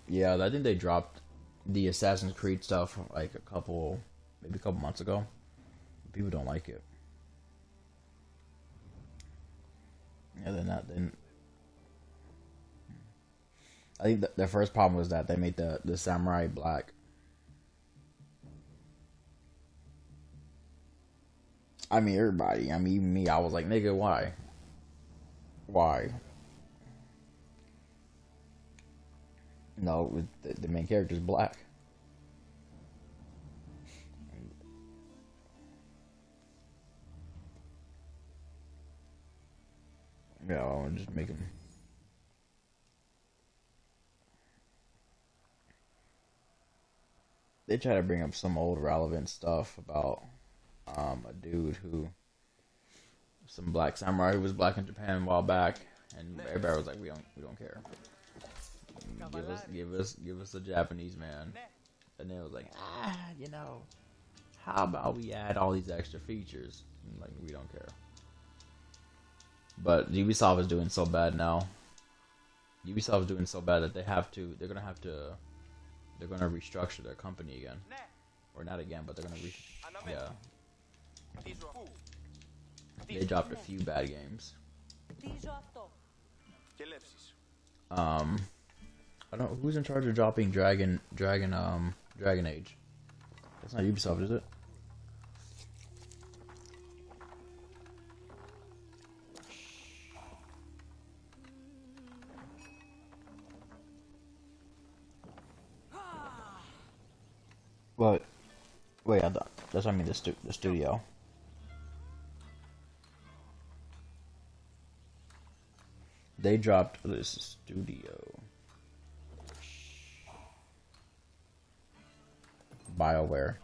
Yeah, I think they dropped the Assassin's Creed stuff like maybe a couple months ago. People don't like it. Yeah, they're not. I think their first problem was that they made the samurai black. I mean, everybody. I mean, even me. I was like, nigga, why? Why? No, the main character's black. Yeah, I'll just make him. They try to bring up some old relevant stuff about a dude who some black samurai who was black in Japan a while back, and everybody was like, we don't care. Give us a Japanese man, and they was like, how about we add all these extra features? And like, we don't care. But Ubisoft is doing so bad now. Ubisoft is doing so bad that they're gonna restructure their company again, or not again, but they're gonna yeah. They dropped a few bad games. Um, I don't. Who's in charge of dropping Dragon Age? That's not Ubisoft, is it? But wait, I thought that's what I mean. The studio. They dropped this studio. BioWare,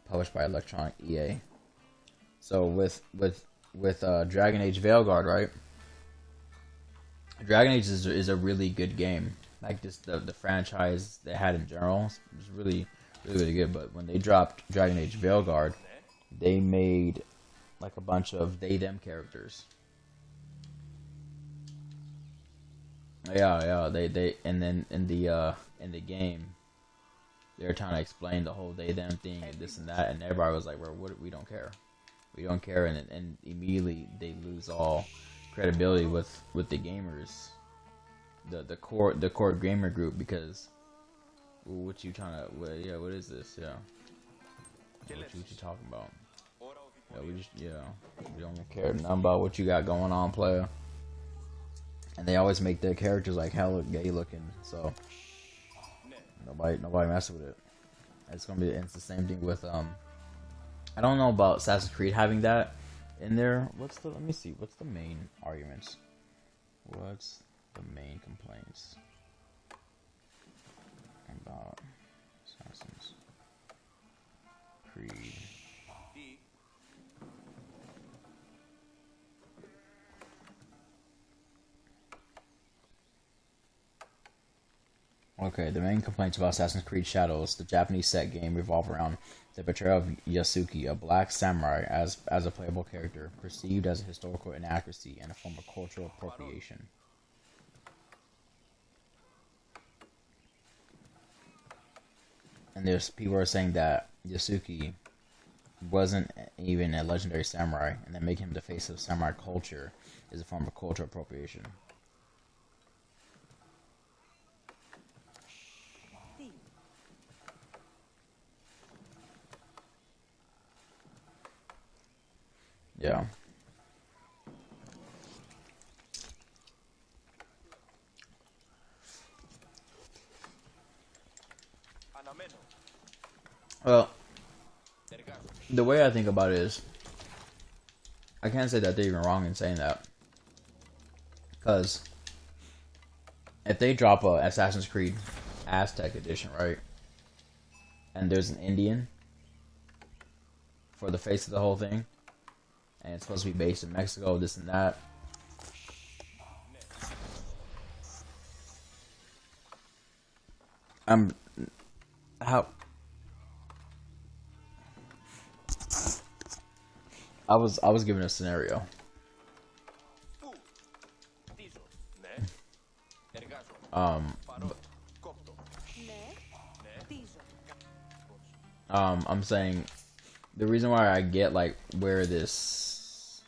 published by Electronic EA. So with Dragon Age Veilguard, right? Dragon Age is a really good game. Like just the franchise they had in general was really good. But when they dropped Dragon Age Veilguard, they made like a bunch of they them characters. Yeah, they and then in the game, they were trying to explain the whole they them thing and this and that, and everybody was like, "Well, we don't care, and immediately they lose all credibility with the gamers, the core gamer group, because what you trying to what is this what you talking about? We don't care nothing about what you got going on, player. And they always make their characters like hella gay looking, so nobody mess with it. It's the same thing with I don't know about Assassin's Creed having that in there. Let me see, what's the main arguments? What's the main complaints? about Assassin's Creed. Okay, the main complaints about Assassin's Creed Shadows, the Japanese set game, revolve around the portrayal of Yasuki, a black samurai, as a playable character, perceived as a historical inaccuracy and a form of cultural appropriation. And there's people are saying that Yasuki wasn't even a legendary samurai, and that making him the face of samurai culture is a form of cultural appropriation. Yeah. Well, the way I think about it is, I can't say that they're even wrong in saying that. Because if they drop a Assassin's Creed Aztec edition, right? And there's an Indian for the face of the whole thing, and it's supposed to be based in Mexico, this and that. How I was given a scenario. I'm saying the reason why I get like where this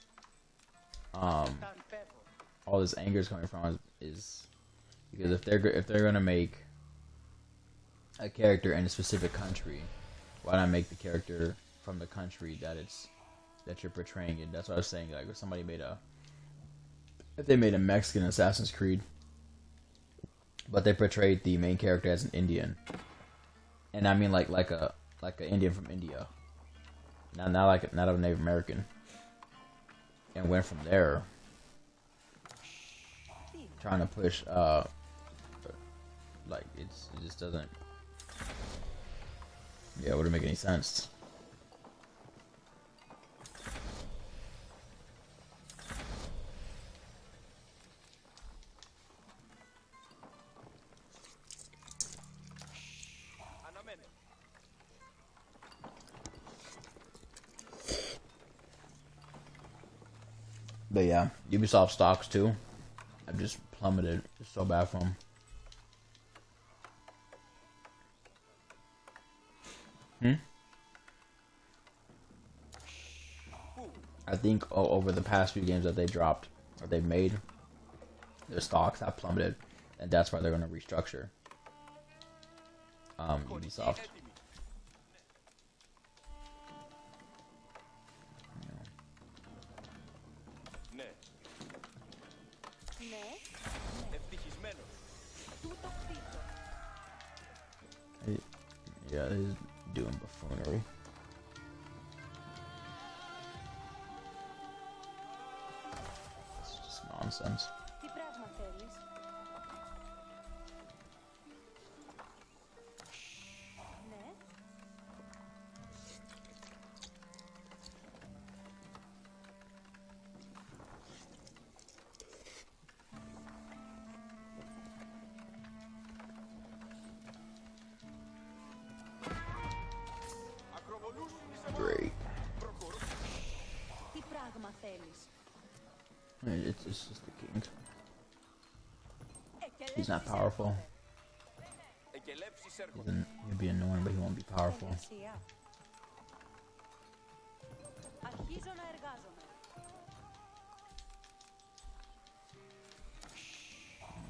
all this anger is coming from is because if they're gonna make a character in a specific country, why not make the character from the country that you're portraying it? That's what I was saying. Like if somebody if they made a Mexican Assassin's Creed, but they portrayed the main character as an Indian, and I mean like an Indian from India, not a Native American, and went from there, trying to push like it just doesn't. Yeah, it wouldn't make any sense. But yeah, Ubisoft stocks too have just plummeted. It's so bad for them. I think over the past few games that they dropped or they've made, their stocks have plummeted, and that's why they're going to restructure Ubisoft. Yeah, he's doing buffoonery. It's just nonsense. Great. It's just the king. He's not powerful. He'll be annoying, but he won't be powerful.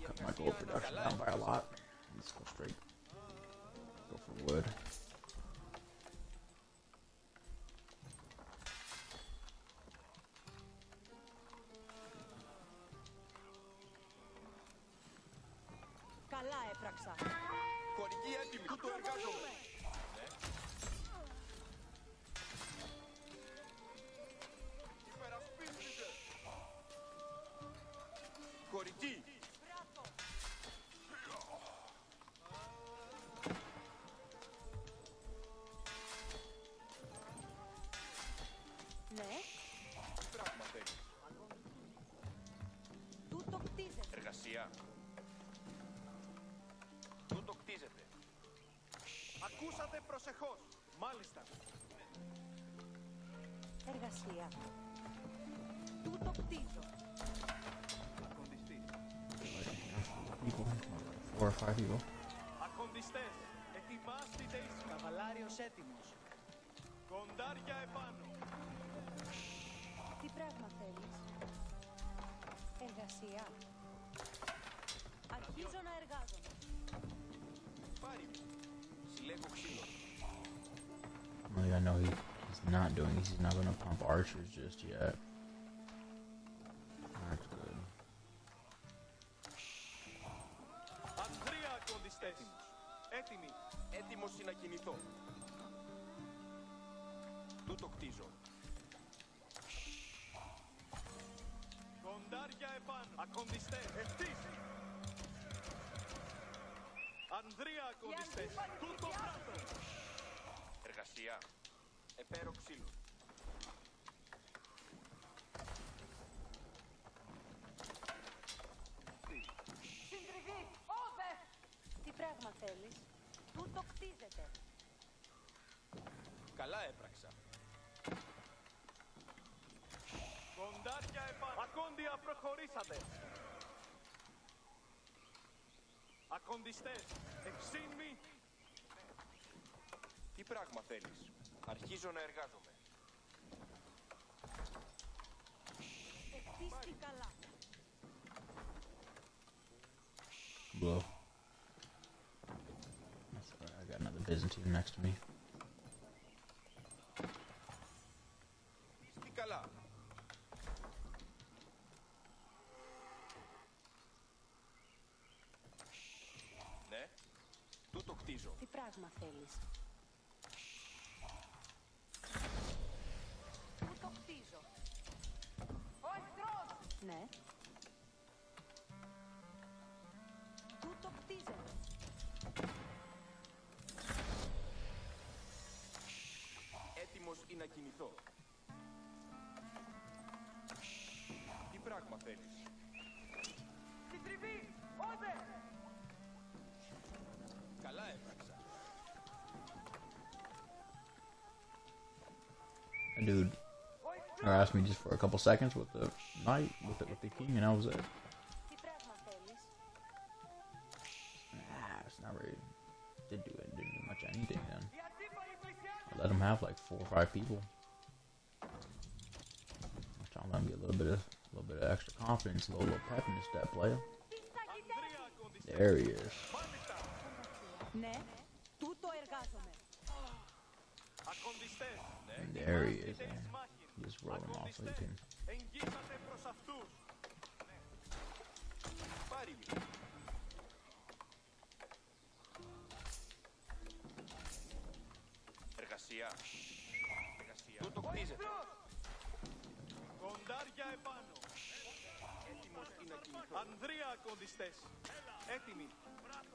Cut my gold production down by a lot. Let's go straight. Go for wood. Ακούσατε προσεχώς. Μάλιστα. Εργασία. Τούτο κτίζω. People, 4 or 5 people. Ακοντιστές, ετοιμάστητε εις καβαλάριος έτοιμος. Κοντάρια επάνω. Τι πράγμα θέλεις? Εργασία. Αρχίζω να εργάζομαι. Πάρει. Συλλέγω ξύλο. Like I know he's not doing. He's not gonna pump archers just yet. That's good. Ανδρία ακοντιστές. Έτοιμοι. Έτοιμος να κινηθώ. Τούτο κτίζω. Κοντάρια επάνω. Ακοντιστές. Ευθύς. Ανδρία ακοντιστές. Τούτο πράτο. Εργασία. Επέρω ξύλο. Συντριβή! Όδε! Τι πράγμα θέλεις? Τούτο κτίζεται. Καλά έπραξα. Κοντάρια επάνω. Ακόντια προχωρήσατε. Ακοντιστές. Εξήνμη. Τι πράγμα θέλεις? Αρχίζω να εργάζομαι. Εκτίστη καλά. Whoa. That's alright, I got another Byzantine next to me. Τι καλά. Ναι. Τούτο κτίζω. Τι πράγμα θέλεις? Τούτο κτίζω. Ο εχθρός! Ναι. Τούτο κτίζεται. Έτοιμος να κινηθώ. Τι πράγμα θέλεις? Συντριβή! Όδε! Καλά έπραξα. A dude harassed me just for a couple seconds with the knight, with the king, and that was it. Τι πράγμα θέλεις? It's not really. Didn't do much anything then. I let him have like 4 or 5 people. I'm trying to let him get a little bit of extra confidence, a little pep in this step player. There he is. Ναι. Τούτο εργάζομαι. Ακοντιστές. And there he is, man. You just roll him off so you can. Εγγύσατε προς αυτούς. Πάρει. Εργασία. Εργασία. Τούτο κτίζεται. Κοντάρια επάνω. Έτοιμος να κινηθώ. Ανδρία κοντιστές. Έτοιμοι.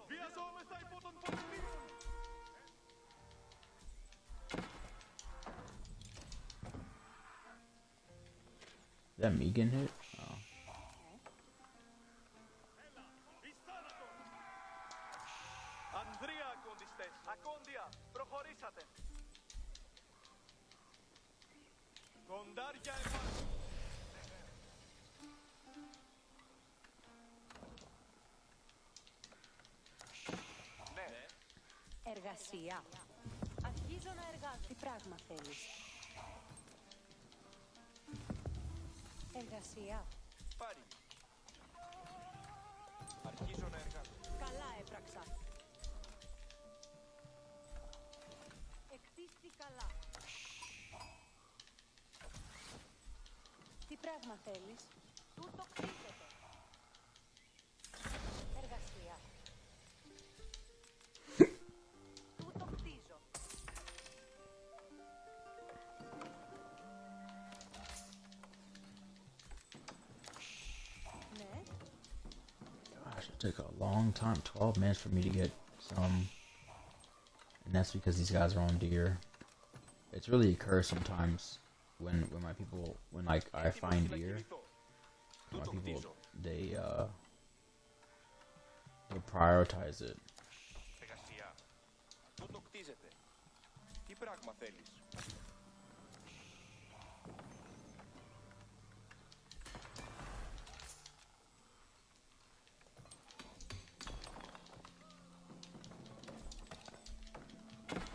Βιαζόμεθα υπό των πολεμίων. Is that me getting hit? Oh. Ανδρία κοντιστές. Ακόντια. Προχωρήσατε. Κοντάρια επάνω. Ναι. Εργασία. Αρχίζω να εργάζομαι. Τι πράγμα θέλεις? Εργασία. Πάρει. Αρχίζω να εργάζομαι. Καλά έπραξα. Εκτίστη καλά. Τι πράγμα θέλεις? Τούτο κτίζεται. Εργασία. Τούτο κτίζω. Ναι. Gosh, it took a long time, 12 minutes for me to get some. And that's because these guys are on deer. It's really a curse sometimes when my people, when like I find deer, my people, they prioritize it. Εργασία. Τούτο κτίζεται. πράγμα θέλεις?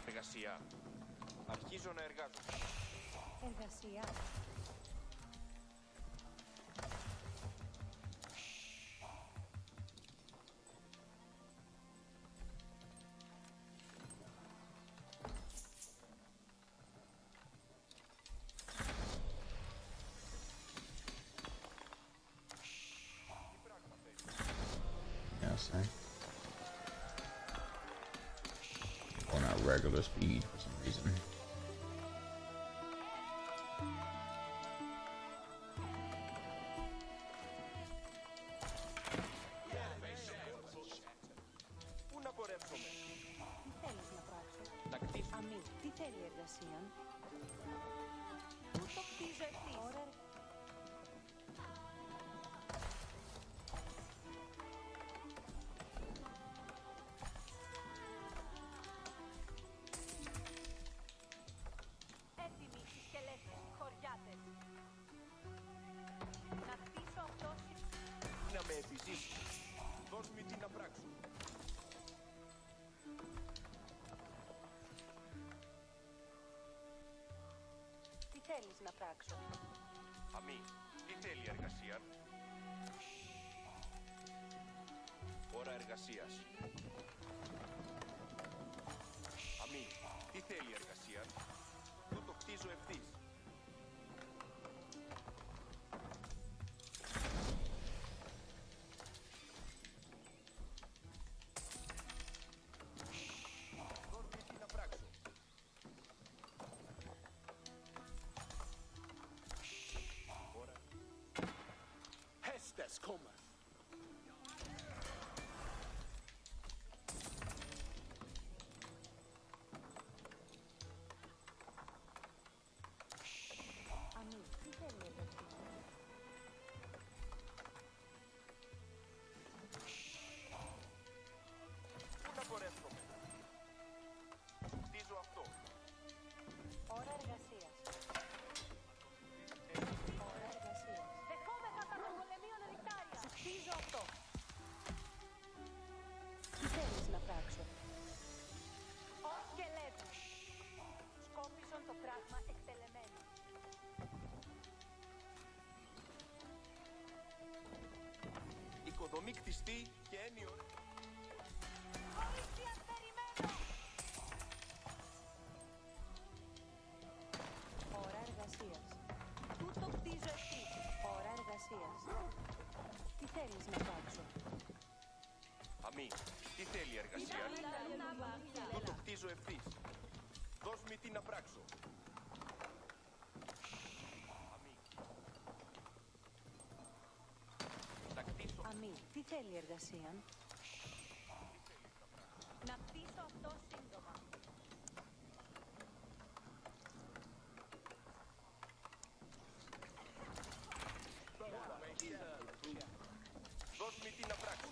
Εργασία. Αρχίζω να εργάζομαι. Εργασία. Yeah, same. Going at regular speed for some reason. Πού να πορεύσουμε? Τι θέλεις να πράξω? Να κτίσουμε. Αμή, τι θέλει η εργασία? Πού το κτίζω ευθύς? Ώρα... Έτοιμοι οι σκελέτες, χωριάτες. Να κτίσω αυτό Να με επιζήσεις. Δώσ' μου τι να πράξω. Τι θέλεις να πράξω? Αμή, τι θέλει εργασία? Ώρα εργασίας. Αμή, τι θέλει εργασία? Πού το κτίζω ευθύς? Δώσ' μου τι να πράξω. Ώρα. Hestes cometh. Αμή, τι θέλει η εργασία? Πού να πορεύσουμε? Κτίζω αυτό. Ώρα εργασίας. Ώρα εργασίας. Δεχόμεθα τα πολεμίων ελικτάρια. Σου κτίζω αυτό. Τι θέλεις να πράξω? Ως σκελέτο. Σκόπισον το πράγμα εκτελεμένο. Οικοδομή κτιστή και έννοιο. Βοήθειας περιμένω. Ώρα εργασίας. Τούτο κτίζω ευθύς. Ώρα εργασίας. Τι θέλεις να πράξω? Αμή, τι θέλει εργασία? Τού το κτίζω ευθύς. Δώσ' μου τι να πράξω. Αμή. Να κτίσω. Αμή, τι θέλει η εργασία? Να κτίσω αυτό σύντομα. Δώσ' μου τι να πράξω.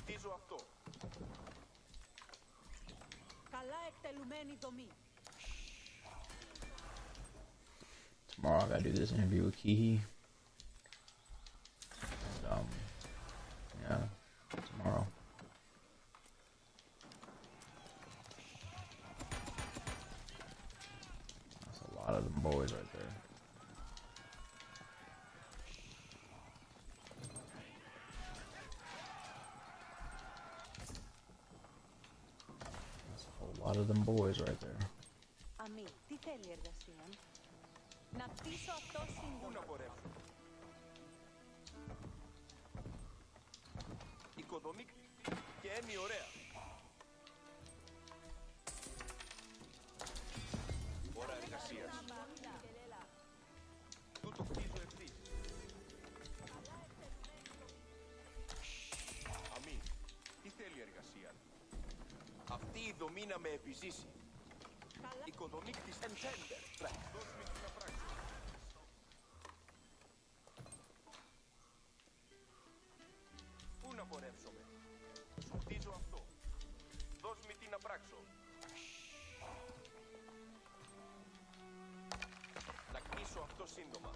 Κτίζω αυτό. Καλά εκτελουμένη δομή. Tomorrow I gotta do this interview with Kihi. And, yeah, tomorrow. That's a lot of them boys right there. That's a whole lot of them boys right there. Αμή, τι θέλει η εργασία? Να κτίσω αυτό Πού να σύντομα. πορεύσω. Οικοδομή και έννοιο ωραία. Ώρα εργασίας. Τούτο κτίζω ευθύς. Αμή, τι θέλει εργασία? Αυτή η δομή να με επιζήσει. Οικοδομή της Entender. Δώσ' μου τι να πράξω. Πού να πορεύσομαι? Σου κτίζω αυτό. Δώσ' μου τι να πράξω. λύσω αυτό σύντομα.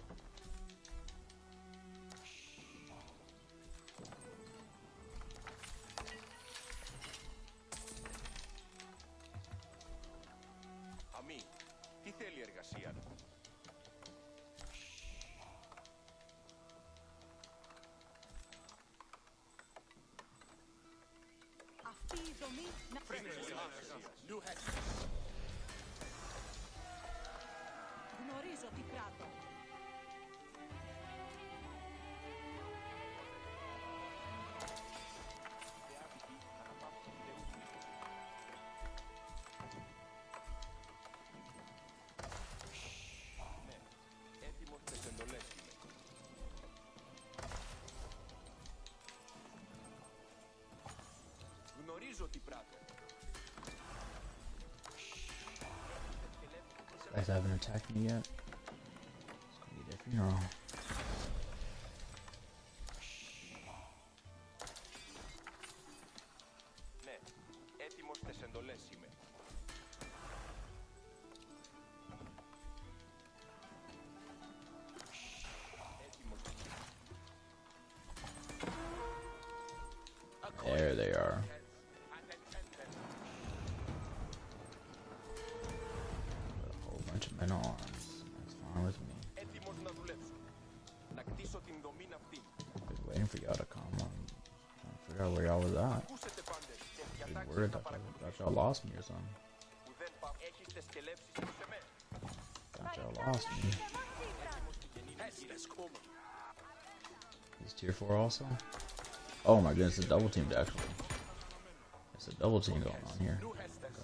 Αμή, τι θέλει η εργασία? Αυτή η δομή να γνωρίζω τι πράττω. Έτοιμος τις εντολές είμαι. Γνωρίζω τι πράττω. Guys haven't attacked me yet. It's gonna be their funeral. Ναι, έτοιμος τις εντολές είμαι. Έτοιμος. There they are. With a whole bunch of men at arms. That's fine with me. Έτοιμος να δουλέψω. Να κτίσω την δομή αυτή. Been waiting for y'all to come. I'm trying to figure out where y'all was at. Ακούσετε πάντες τις Been διατάξεις worried να that παρακολουθήσω. y'all lost me or something. Που δεν έχεις τις σκελεύσεις προς εμέ. Thought y'all lost me. Έστες κόμμα. He's tier 4 also? Oh my goodness, it's double teamed actually. It's a double team going on here. Νου έστες.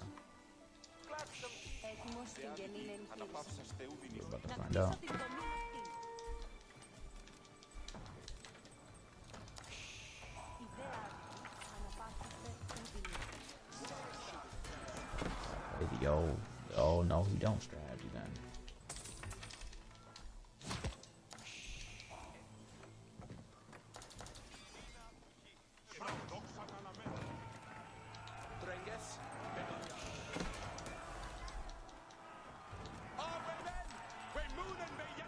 Κλάψαν. Έτοιμος στην γενή εγχείρηση. Αναπαύσας Θεού We're δυνήσεων. about to Να find κτίσω out. την δομή αυτή. Ιδέα αυτή αναπαύσαστε ουδινή. Play the old, oh no, he don't strategy then. Τρέγγες.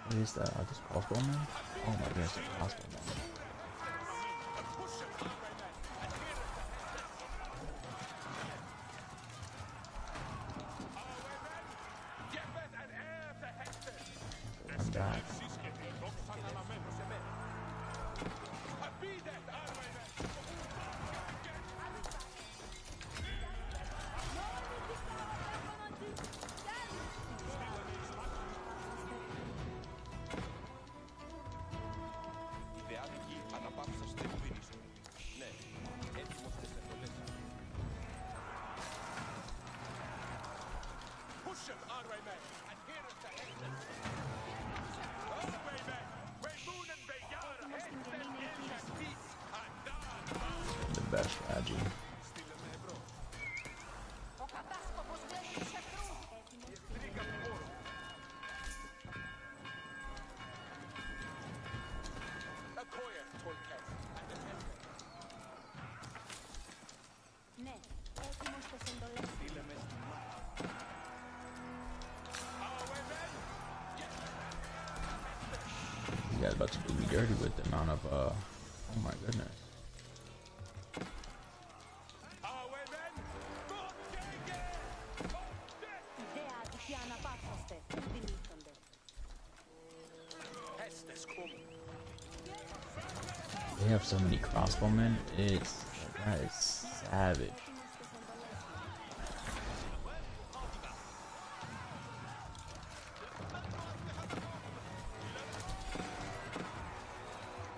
What is that? Are this crossbow man? Oh my goodness, a crossbow man. What's that? Ιδεάτικοι αναπαύσας Θεού δυνήσεων. Ναι, έτοιμος τις εντολές. Push him, Array man, and here is the Hexen. Array man, Waymunen Beyara, Έτοιμος στην γενή εγχείρηση. The best strategy. Στείλε με εμπρός. Ο κατάσκοπος βλέπει τους εχθρούς. Έτοιμος στην Βρήκα του χώρου. Ακόια, Τολκές, and the Hexen. ναι, έτοιμος στις εντολές. Στείλε με στη μάχη. Array man, You guys about to do me dirty with the amount of oh my goodness. Array man, Gotgege! Ιδέα ατυχή αναπαύσαστε ουδινήθονται. Estes cum. They have so many crossbowmen. It's that is savage. Έτοιμος στις εντολές.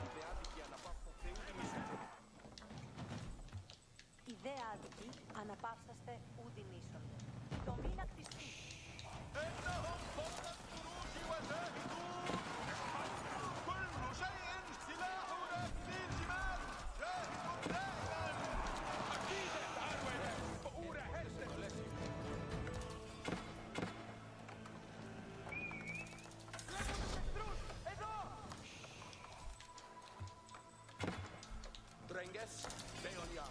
Ιδεάτικοι αναπαύσας Θεού δυνήσεων. Ιδέα ατυχή αναπαύσαστε ουδινήσονται. Δομή να κτιστεί. إنهم فوق الفروج وزاهدون. كل شيء سلاحنا في الجبال. جاهز دائما. أكيد أروي. فأورا هرسل. Τρέγγες, Μπέονια.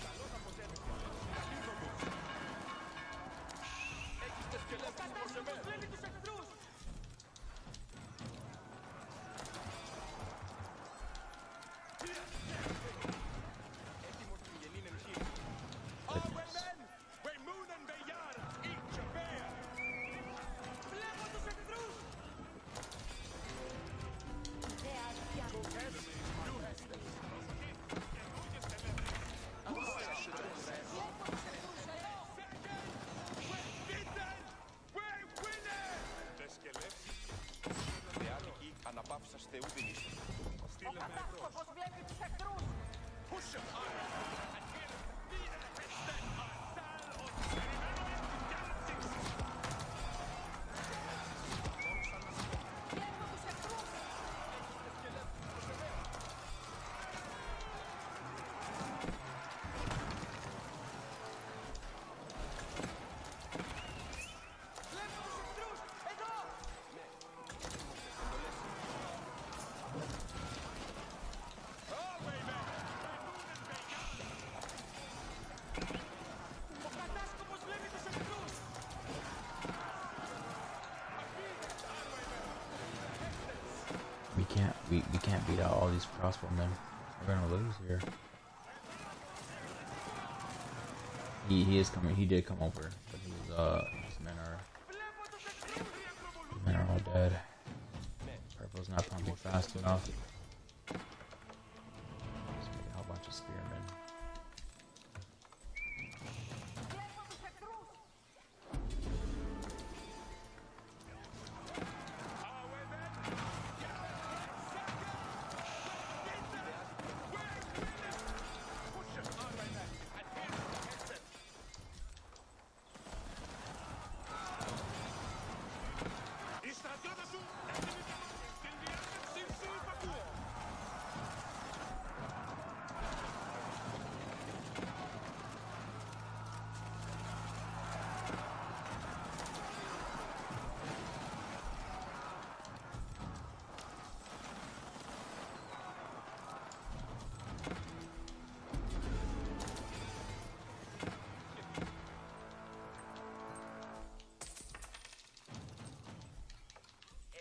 Καλώς αποτέλεσμα. Καλή δομή. Έχεις τις σκελέτες προς εμένα. κατάσκοπος βλέπει τους εχθρούς. Βλέπω τους εχθρούς. Βλέπω τους εχθρούς. Εδώ. Ο κατάσκοπος βλέπει τους εχθρούς. We can't beat out all these crossbowmen. We're gonna lose here. He is coming. He did come over, but his men are all dead. Purple's not pumping fast enough. Just make a whole bunch of spearmen. Βλέπω τους εχθρούς. Οι στρατιώτες σου έτοιμοι για μάχη. Στην διάρκεια σου υπακούω.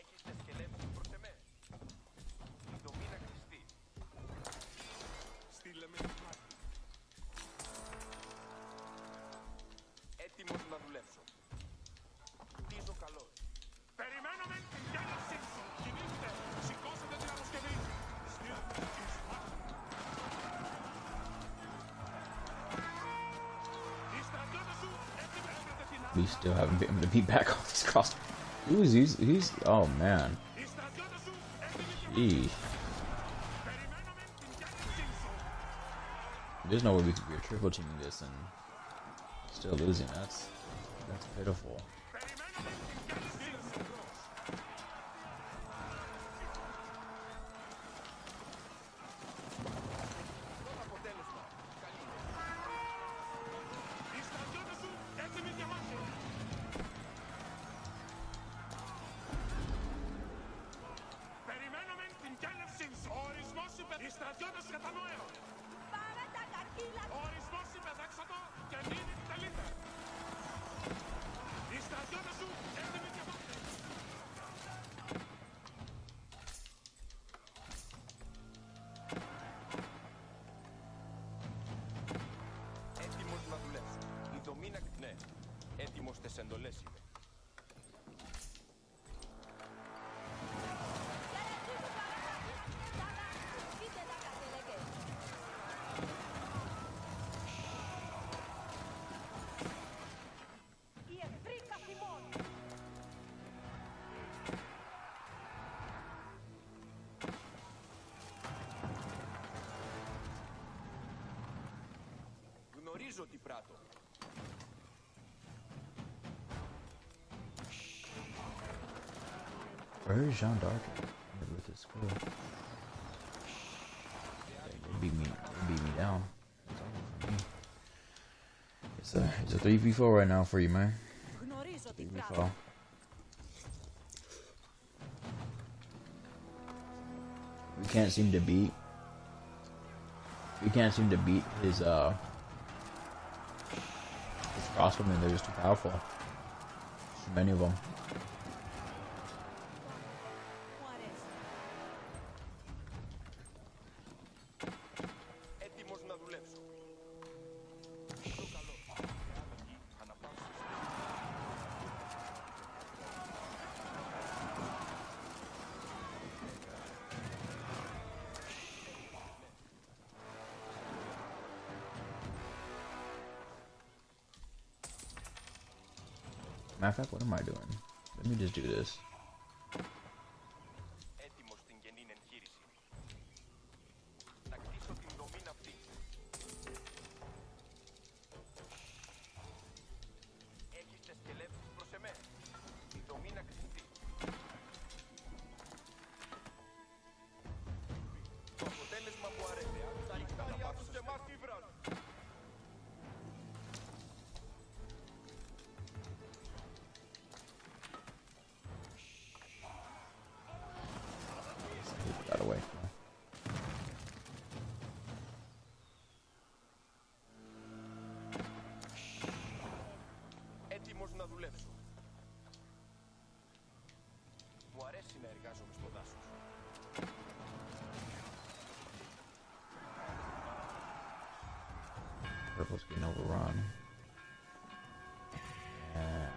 Έχετε σκελέτους προς εμέ. Η δομή να κλειστεί. Στείλε με μάχη. Έτοιμος να δουλέψω. Χτίζω καλώς. Περιμένουμε την διάλευσή σου. Κινήστε. Σηκώσετε την αποσκευή. Στείλτε εις μάχη. Οι στρατιώτες σου έτοιμοι έβρετε την We still haven't been able to beat back all these crossbow. Who's oh man. Οι στρατιώτες σου έτοιμοι για μάχη. Eee. Περιμένουμε την διάλευσή σου. There's no way we are triple teaming this and still losing. That's pitiful. Περιμένουμε την διάλευσή σου. Αποτέλεσμα. Καλή. Οι στρατιώτες σου έτοιμοι για μάχη. Περιμένουμε την διάλευσή σου. Ο ορισμός είπε. Οι στρατιώτες σου κατανοώ. Πάρε τα καρκίλα. Ο ορισμός είπε δέξατο και μείνει τελείται. Οι στρατιώτες σου έτοιμοι για μάχη. Έτοιμος να δουλέψω. Η δομή να... Ναι. Έτοιμος τες εντολές είμαι. Κοίτα τα κατελεγέ. Οι εχθροί καθημών. Γνωρίζω τι πράττω. Where is Jean d'Arc with his crew? They beat me down. It's over for me. It's a 3v4 right now for you, man. Γνωρίζω τι 3v4. πράττω. We can't seem to beat. We can't seem to beat his crossbowmen. They're just too powerful. Too many of them. Μου αρέσει. Έτοιμος να δουλέψω. Το καλό. Αναπαύσεις. Matter of fact, what am I doing? Let me just do this. Έτοιμος στην γενήν εγχείρηση. Purple's getting overrun. And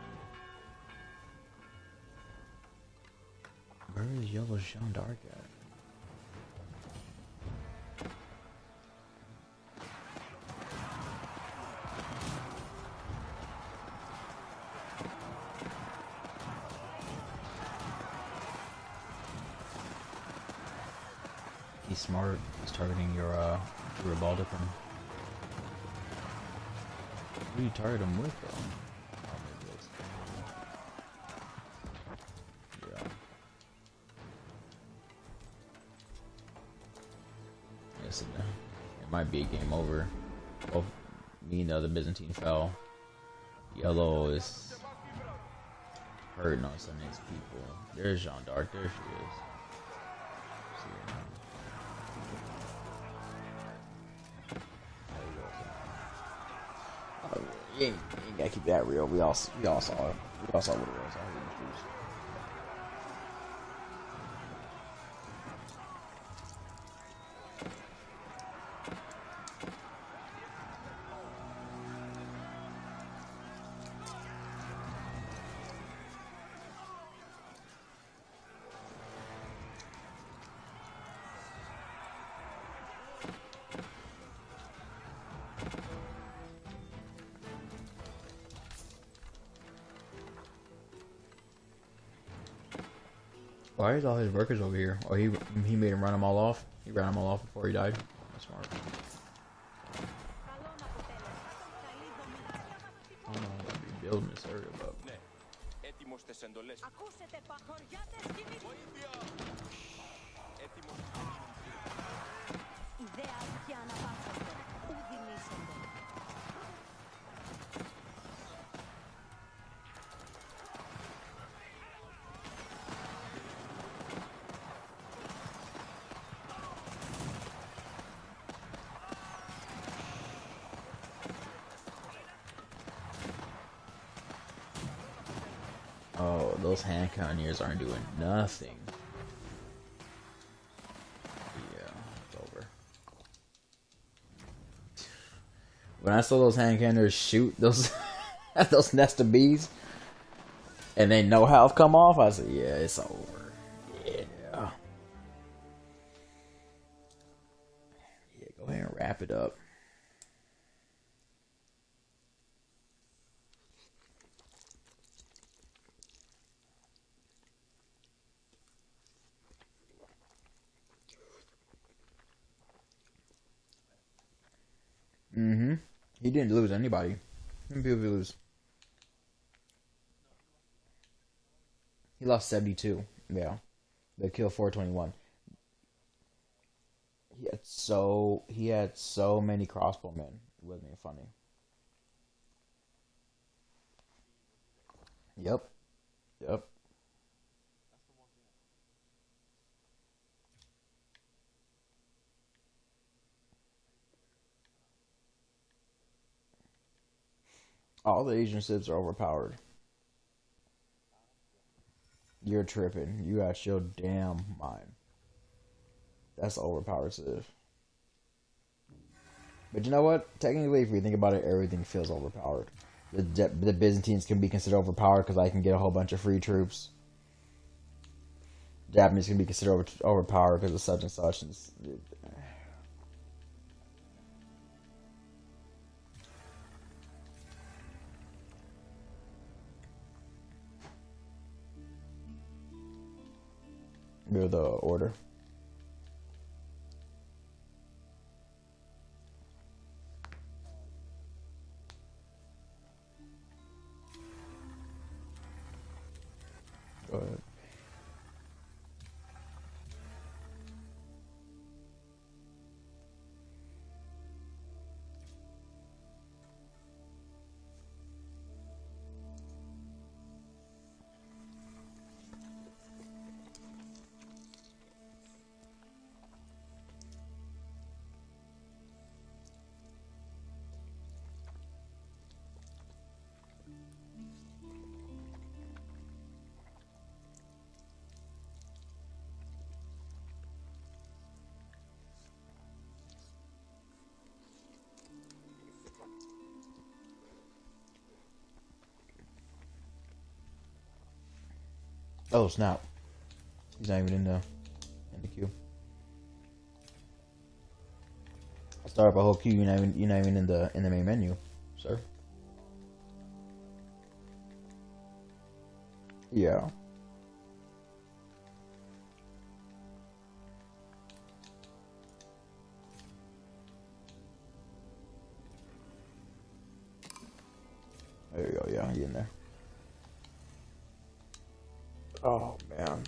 where is yellow Jean d'Arc at? He's smart. He's targeting your Balticum. Who do you target him with, though? Oh, maybe it's... Yeah. Yes, it might be a game over. Both me and the other Byzantine fell. Yellow is hurting on some of these people. There's Jean d'Arc. There she is. See her now. You ain't gotta keep that real. We all saw it. We all saw what it was out here in the streets. Why is all his workers over here? Oh, he made him run them all off. He ran them all off before he died. That's smart. I don't know how to be building this area, but Έτοιμος στις εντολές. Ακούσετε, παχωριάτες κινητούς. Έτοιμος. Ιδέα και αναπάσχονται. Ουδινήσονται. oh, those hand cannoneers aren't doing nothing. Yeah, it's over. When I saw those hand cannoneers shoot those those nest of bees, and they no health come off, I said, "Yeah, it's over." Yeah. Yeah, go ahead and wrap it up. Mm-hmm. He didn't lose anybody. How many people did he lose? He lost 72. Yeah. They killed 421. He had so many crossbowmen. It wasn't even funny. Yep. Yep. All the Asian cips are overpowered. You're tripping. You got your damn mind. That's overpowered civ. But you know what? Technically, if you think about it, everything feels overpowered. The Byzantines can be considered overpowered because I can get a whole bunch of free troops. Japanese can be considered overpowered because of such and such. They're the order. Go ahead. Oh snap! He's not even in the queue. I start up a whole queue. You're not even in the main menu, sir. Yeah. There you go. Yeah, you in there. Oh man,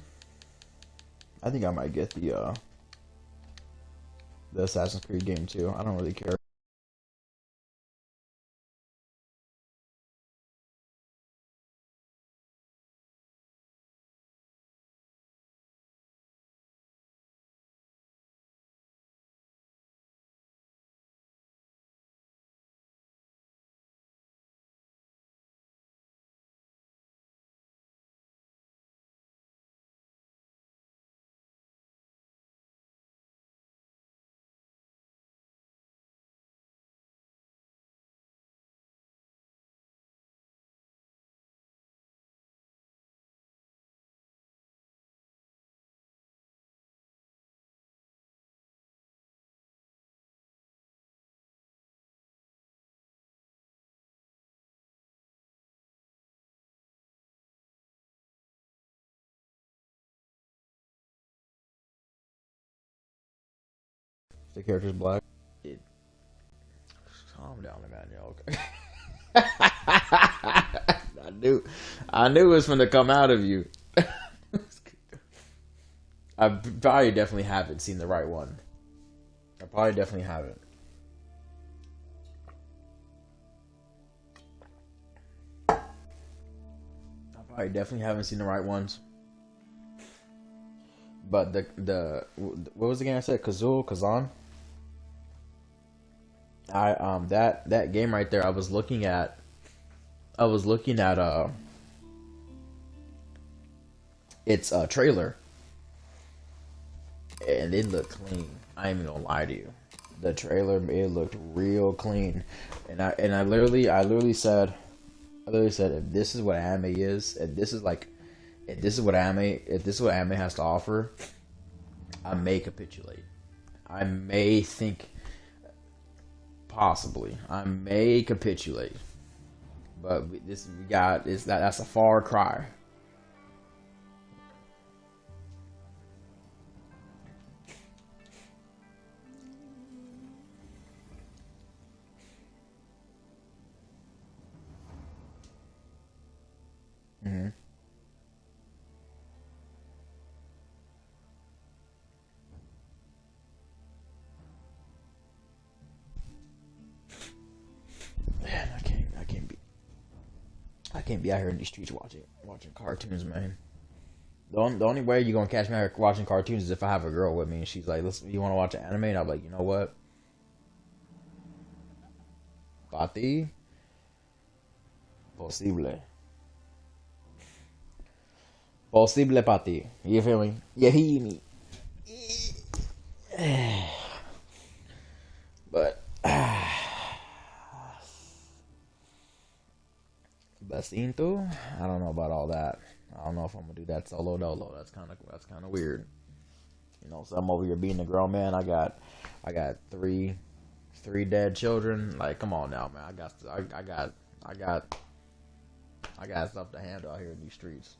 I think I might get the Assassin's Creed game too. I don't really care. The character's black. It, calm down, Emmanuel. Okay. I knew it was going to come out of you. I probably definitely haven't seen the right one. I probably definitely haven't. I probably definitely haven't seen the right ones. But the what was the game I said? Kazan. That game right there. I was looking at its trailer, and it looked clean. I ain't even gonna lie to you. The trailer, it looked real clean, and I literally said, if this is what anime is, if this is what anime has to offer, I may capitulate. I may think, possibly, I may capitulate, but that's a far cry. Mm-hmm. Man, I can't be out here in these streets watching cartoons, man. The only way you're gonna catch me out here watching cartoons is if I have a girl with me and she's like, "Listen, you want to watch an anime?" And I'm like, "You know what, Pati, posible, Pati." You feel me? You hear me? But Basinto, I don't know about all that. I don't know if I'm gonna do that solo dolo. That's kind of weird. You know, so I'm over here being a grown man. I got three dead children. Like, come on now, man. I got stuff to handle out here in these streets.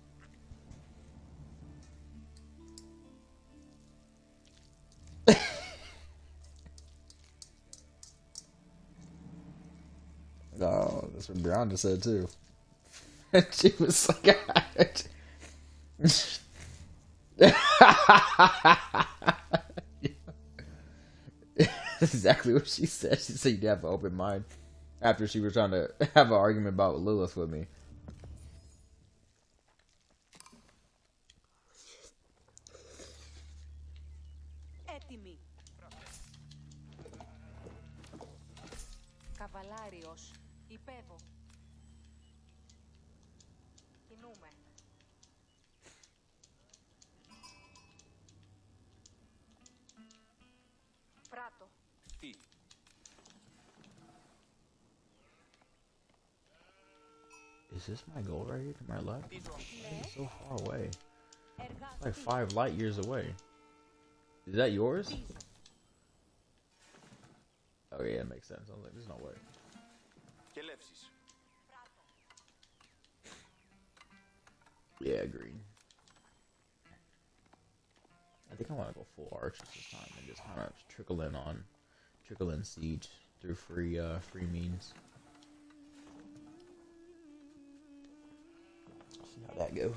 Oh, that's what Brianna said too. She was like, that's exactly what she said. She said you'd have an open mind after she was trying to have an argument about Lilith with me. Έτοιμοι. Καβαλάριος. Υπέβω. Κινούμε. Πράτο. Τι. Is this my goal right here to my left? It's so far away. Like 5 light years away. Is that yours? Πίσω. Oh yeah, it makes sense. I was like, there's no way. Και λεύσεις. Yeah, green. I think I want to go full arches this time and just kind of trickle in siege through free means. See how that go.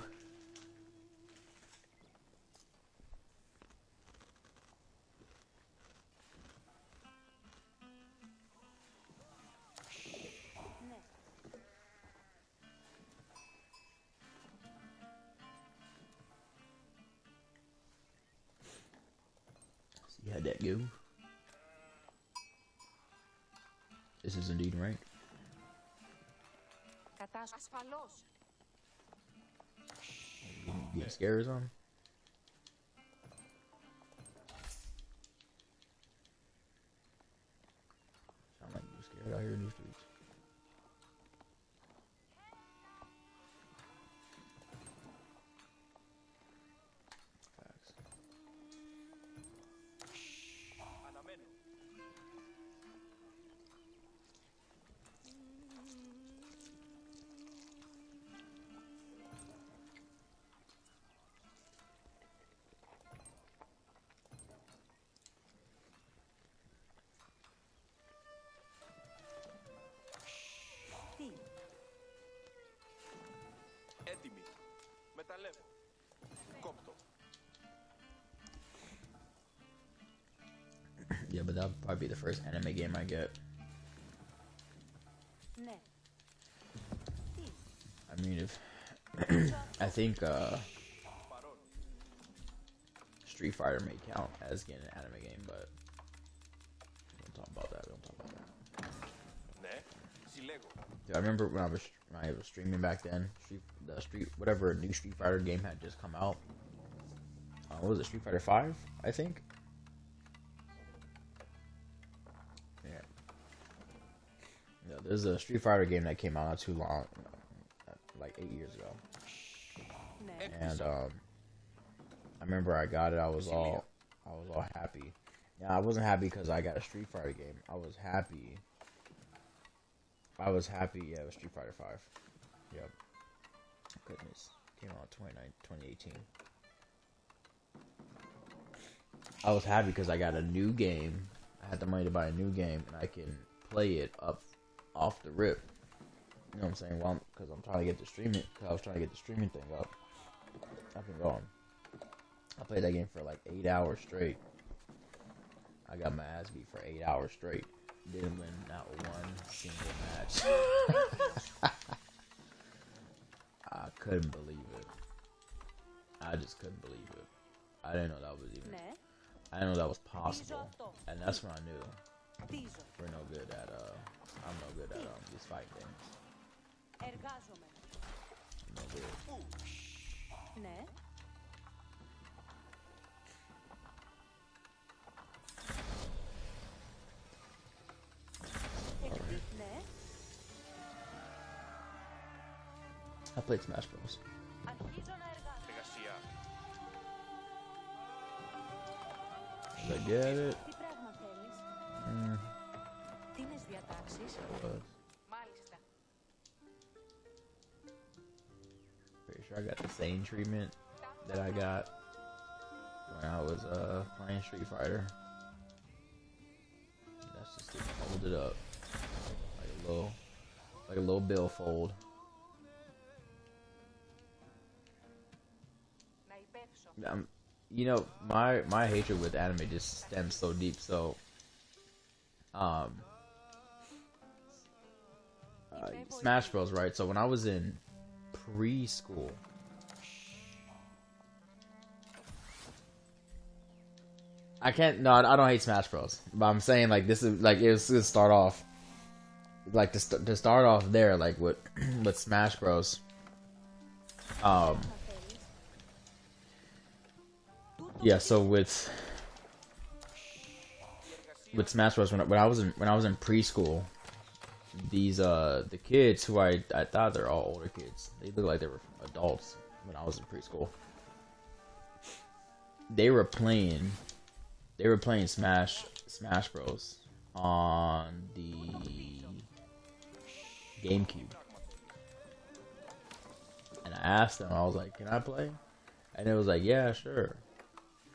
Ναι. See how that go. This is indeed rank. Κατάσου. Ασφαλώς. Getting scares on. Sound like you're scared out here in these streets. Facts. Αναμένω. Τι. Έτοιμοι. Μεταλλεύω. Κόπτω. Yeah, but that'll probably be the first anime game I get. Ναι. Τι. I mean, if I think Παρόν. Street Fighter may count as getting an anime game, but don't talk about that. Don't talk about that. Ναι. Συλλέγω. Dude, I remember when I was streaming back then. Whatever new Street Fighter game had just come out. What was it? Street Fighter 5, I think. Yeah. Yeah, there's a Street Fighter game that came out not too long, like 8 years ago. Ναι. And I remember I got it. I was all happy. Yeah, I wasn't happy because I got a Street Fighter game. I was happy. Yeah, it was Street Fighter 5. Yep. Goodness, came out 2018. I was happy because I got a new game. I had the money to buy a new game, and I can play it up off the rip. You know what I'm saying? Well, because I'm trying to get the streaming. Cause I was trying to get the streaming thing up. I've been going. I played that game for like 8 hours straight. I got my ass beat for 8 hours straight. Didn't win not one single match. I couldn't believe it. I just couldn't believe it. I didn't know that was even. Ναι. I didn't know that was possible. And that's when I knew Χτίζω. we're no good at. I'm no good at these fight games. Εργάζομαι. I'm no good. Ναι. Ναι. I played Smash Bros. Αρχίζω να εργάζομαι. Εργασία. I get it. Τι πράγμα θέλεις? Τι είναι διατάξεις? Μάλιστα. Pretty sure I got the same treatment that I got when I was playing Street Fighter. That's just to hold it up like a little billfold. Να υπέψω. You know, my hatred with anime just stems so deep. So, Smash Bros. Right? So when I was in preschool, I don't hate Smash Bros. But I'm saying like this is like it was to start off, like to start off there, like with Smash Bros. Θα θέλεις. Yeah, so with Smash Bros. When I was in preschool, these the kids who I thought they're all older kids. They look like they were adults when I was in preschool. they were playing Smash Bros on the GameCube, and I asked them, I was like, "Can I play?" And it was like, "Yeah, sure."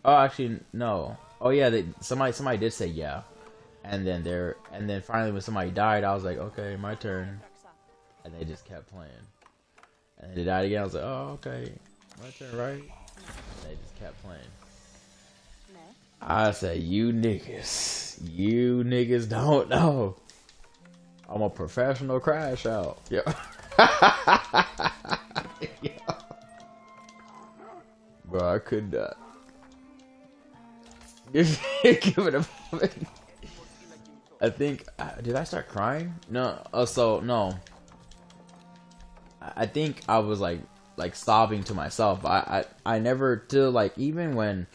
Oh, actually, no. Oh yeah, somebody did say yeah, and then finally when somebody died, I was like, "Okay, my turn," and they just kept playing, and then they died again. I was like, "Oh, okay, my turn, right?" And they just kept playing. I said, you niggas don't know. I'm a professional crash out. Yeah. Yeah. Bro, I could not. Give it a moment. I think, did I start crying? No, no. I think I was like sobbing to myself. I never, till like, even when,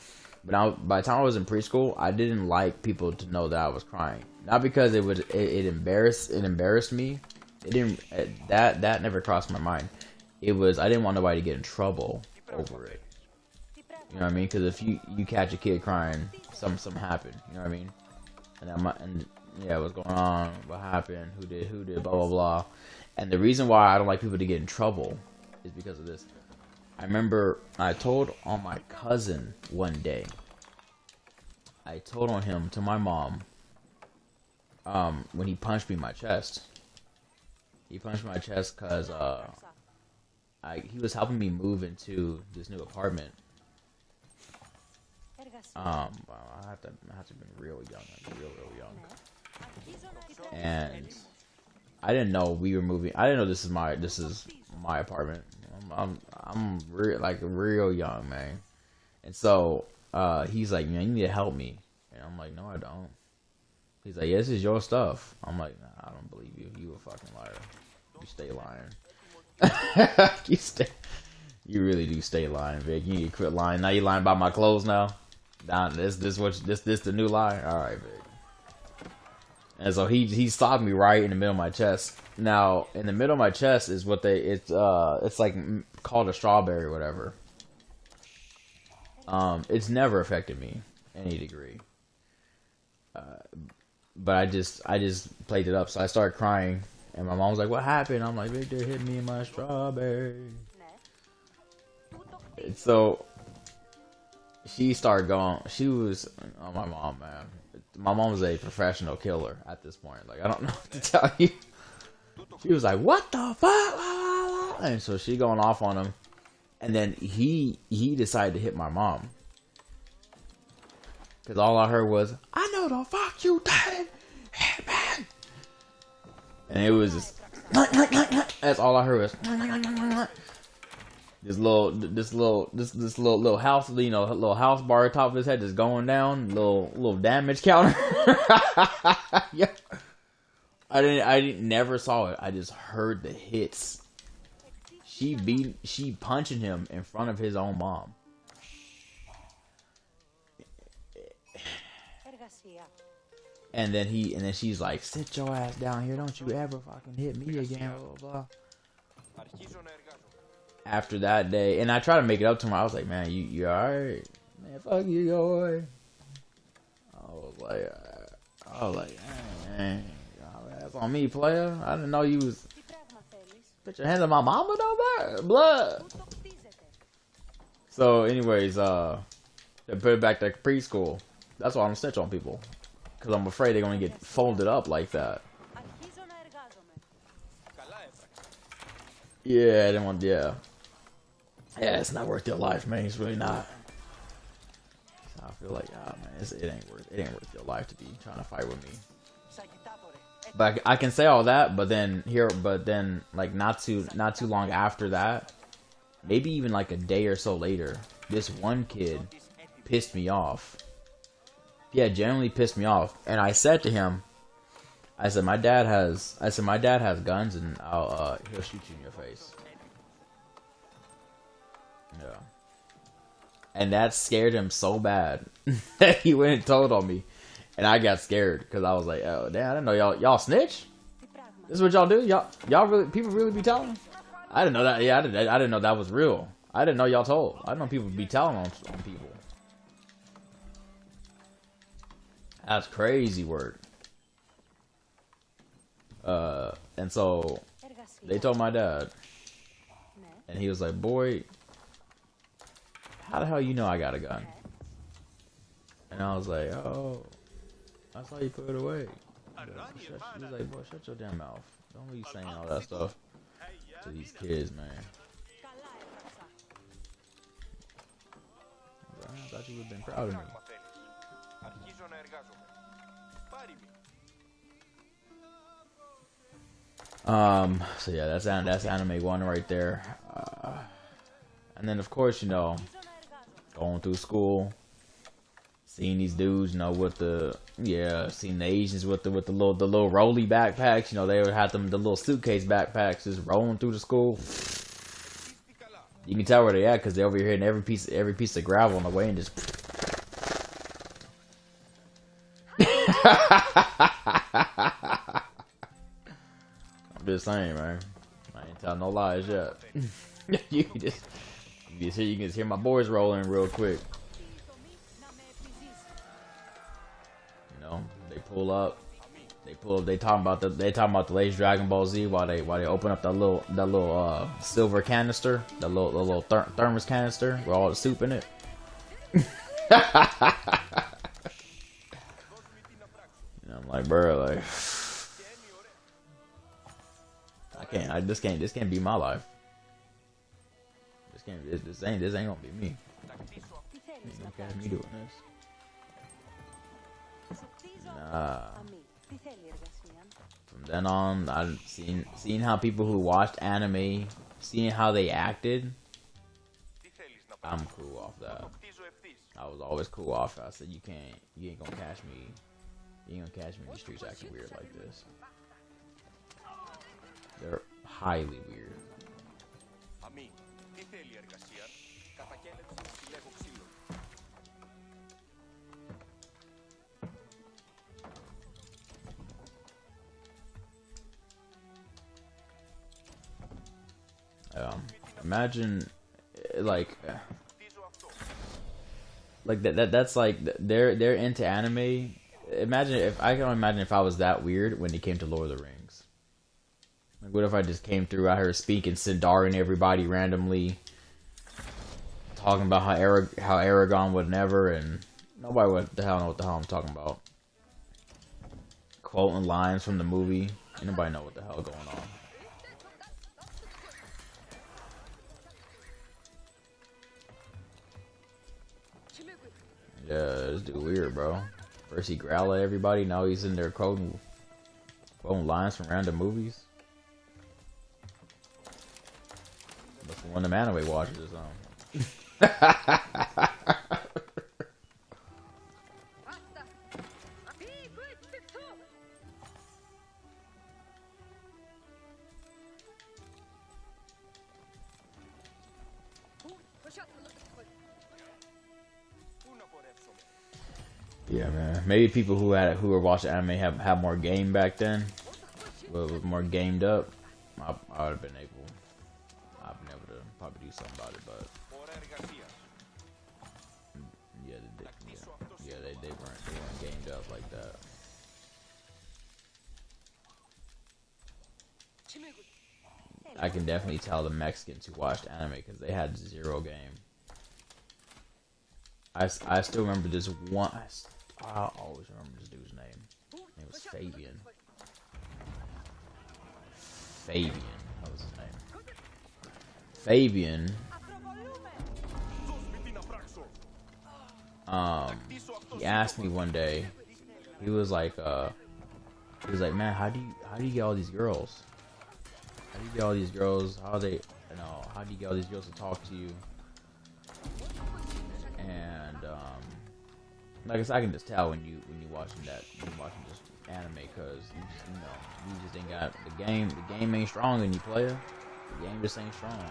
by the time I was in preschool, I didn't like people to know that I was crying. Not because it embarrassed me. It didn't, that never crossed my mind. It was, I didn't want nobody to get in trouble over it. You know what I mean? Because if you catch a kid crying, something happened. You know what I mean? And yeah, what's going on? What happened? Who did? Blah blah blah. And the reason why I don't like people to get in trouble is because of this. I remember I told on my cousin one day. I told on him to my mom. When he punched me in my chest. He punched my chest because he was helping me move into this new apartment. I have to have been real young, like real young. And I didn't know we were moving. I didn't know this is my apartment. I'm real young, man. And so he's like, man, you need to help me. And I'm like, no, I don't. He's like, yeah, this is your stuff. I'm like, nah, I don't believe you. You a fucking liar. You stay lying. You really do stay lying, Vic. You need to quit lying. Now you lying about my clothes now. This the new lie. All right, Vic. And so he stopped me right in the middle of my chest. Now in the middle of my chest is what it's like called a strawberry or whatever. It's never affected me any degree. But I just played it up, so I started crying, and my mom was like, "What happened?" I'm like, "Victor hit me in my strawberry." And so she started going. She was, oh, my mom, man. My mom was a professional killer at this point. Like, I don't know what to tell you. She was like, "What the fuck?" And so she going off on him, and then he decided to hit my mom. Because all I heard was, "I know the fuck you did, hey, man." And it was just, that's all I heard was, this little house, you know, little house bar top of his head just going down, little damage counter. Yeah. I never saw it. I just heard the hits. She punching him in front of his own mom. And then she's like, "Sit your ass down here. Don't you ever fucking hit me again." Blah, blah, blah. After that day, and I tried to make it up to him. I was like, "Man, you alright? Man, fuck you, boy." I was like, "Man, that's on me, player. I didn't know you was." Put your hands on my mama, though, blood. So, anyways, they put it back to preschool. That's why I'm snitch on people. Because I'm afraid they're going to get folded up like that. Yeah, I didn't want, yeah. Yeah, it's not worth your life, man. It's really not. So I feel like, man, it ain't worth your life to be trying to fight with me. But I can say all that, but then like not too long after that, maybe even like a day or so later, this one kid pissed me off. Yeah, genuinely pissed me off. And I said to him, I said my dad has guns, and he'll shoot you in your face. Yeah. And that scared him so bad that he went and told on me. And I got scared because I was like, "Oh, damn, I didn't know y'all snitch. This is what y'all do? Y'all really, people really be telling?" I didn't know that. Yeah, I didn't know that was real. I didn't know y'all told. I didn't know people be telling on people. That's crazy work. And so they told my dad, Ναι. and he was like, "Boy, how the hell you know I got a gun?" And I was like, "Oh, I saw you put it away." He was like, "Boy, shut your damn mouth. Don't be saying all that stuff to these kids, man." Καλά έγραψα. I thought you would have been proud of me. Πράγμα θέλεις. Αρχίζω να εργάζομαι. Πάρει με. So yeah, that's anime one right there. And then of course, you know, Αρχίζω να εργάζομαι. going through school, seeing these dudes, you know, with the seeing the Asians with the little rolly backpacks, you know, they would have them the little suitcase backpacks just rolling through the school. Τι καλά. You can tell where they at because they're over here hitting every piece of gravel on the way and just. I'm just saying, man. I ain't telling no lies yet. you can just hear my boys rolling real quick. Τι τομή να με επιζήσει. You know, they pull up. They talking about the latest Dragon Ball Z while they open up that little silver canister, the little thermos canister with all the soup in it. And I'm like, bro, like, this can't be my life. This ain't gonna be me. Θα κτίσω Τι θέλεις You να got κάνεις. me doing this. Σου κτίζω. Nah. Αμή. Τι θέλει η εργασία. From then on, I seen how people who watched anime, seeing how they acted, Τι θέλεις να I'm πράξεις. cool off Θα that. το κτίζω ευθύς. I was always cool off. I said, you ain't gonna catch me. You ain't gonna catch me in the streets acting weird like this. They're highly weird. Αμή. Τι θέλει η εργασία. Κατακέλεψη. Συλλέγω ξύλο. Imagine, like Κτίζω αυτό. that's like they're into anime. Imagine if I can only imagine if I was that weird when it came to Lord of the Rings. Like, what if I just came through out here speaking Sindarin everybody randomly, talking about how Aragon would never, and nobody would know what the hell I'm talking about. Quoting lines from the movie, ain't nobody know what the hell going on. Yeah, this dude weird, bro. First he growl at everybody, now he's in there quoting lines from random movies. But from one of them anime watchers or something. Πού να πορεύσομαι. Yeah, man. Maybe people who were watching anime have more game back then. Was more gamed up. I would have been able. I've been able to probably do something about it, but Ώρα εργασίας. yeah, Θα κτίσω αυτό they weren't gamed up like that. I can definitely tell the Mexicans who watched anime because they had zero game. I still remember this one. I always remember this dude's name. His name was Fabian. Fabian, that was his name. Fabian. Ακροβολούμε. Δώσ' με τι να πράξω. Κτίσω αυτό. He asked me one day. He was like, man, how do you get all these girls? How do you get all these girls? How do you get all these girls to talk to you? And like I said, I can just tell when you watching just anime, because you just ain't got the game. The game ain't strong in you, player. The game just ain't strong.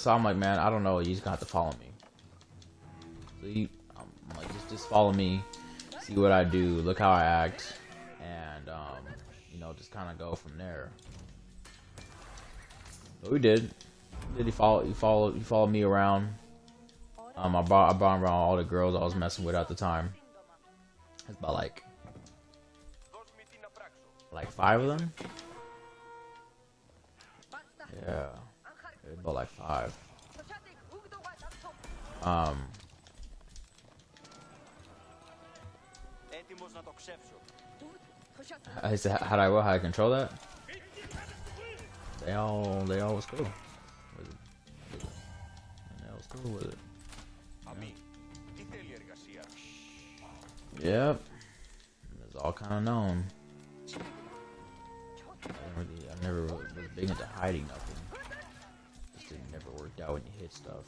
So I'm like, man, I don't know. You just got to follow me. So I'm like, just follow me, see what I do, look how I act, and just kind of go from there. So we did. He followed me around. I brought around all the girls I was messing with at the time. It's about like 5 of them. Yeah, it's about like 5. I said, how do I control that? They all was cool with it. They all was cool with it. Yep, it's all kind of known. I never really was big into hiding nothing. Just it never worked out when you hit stuff.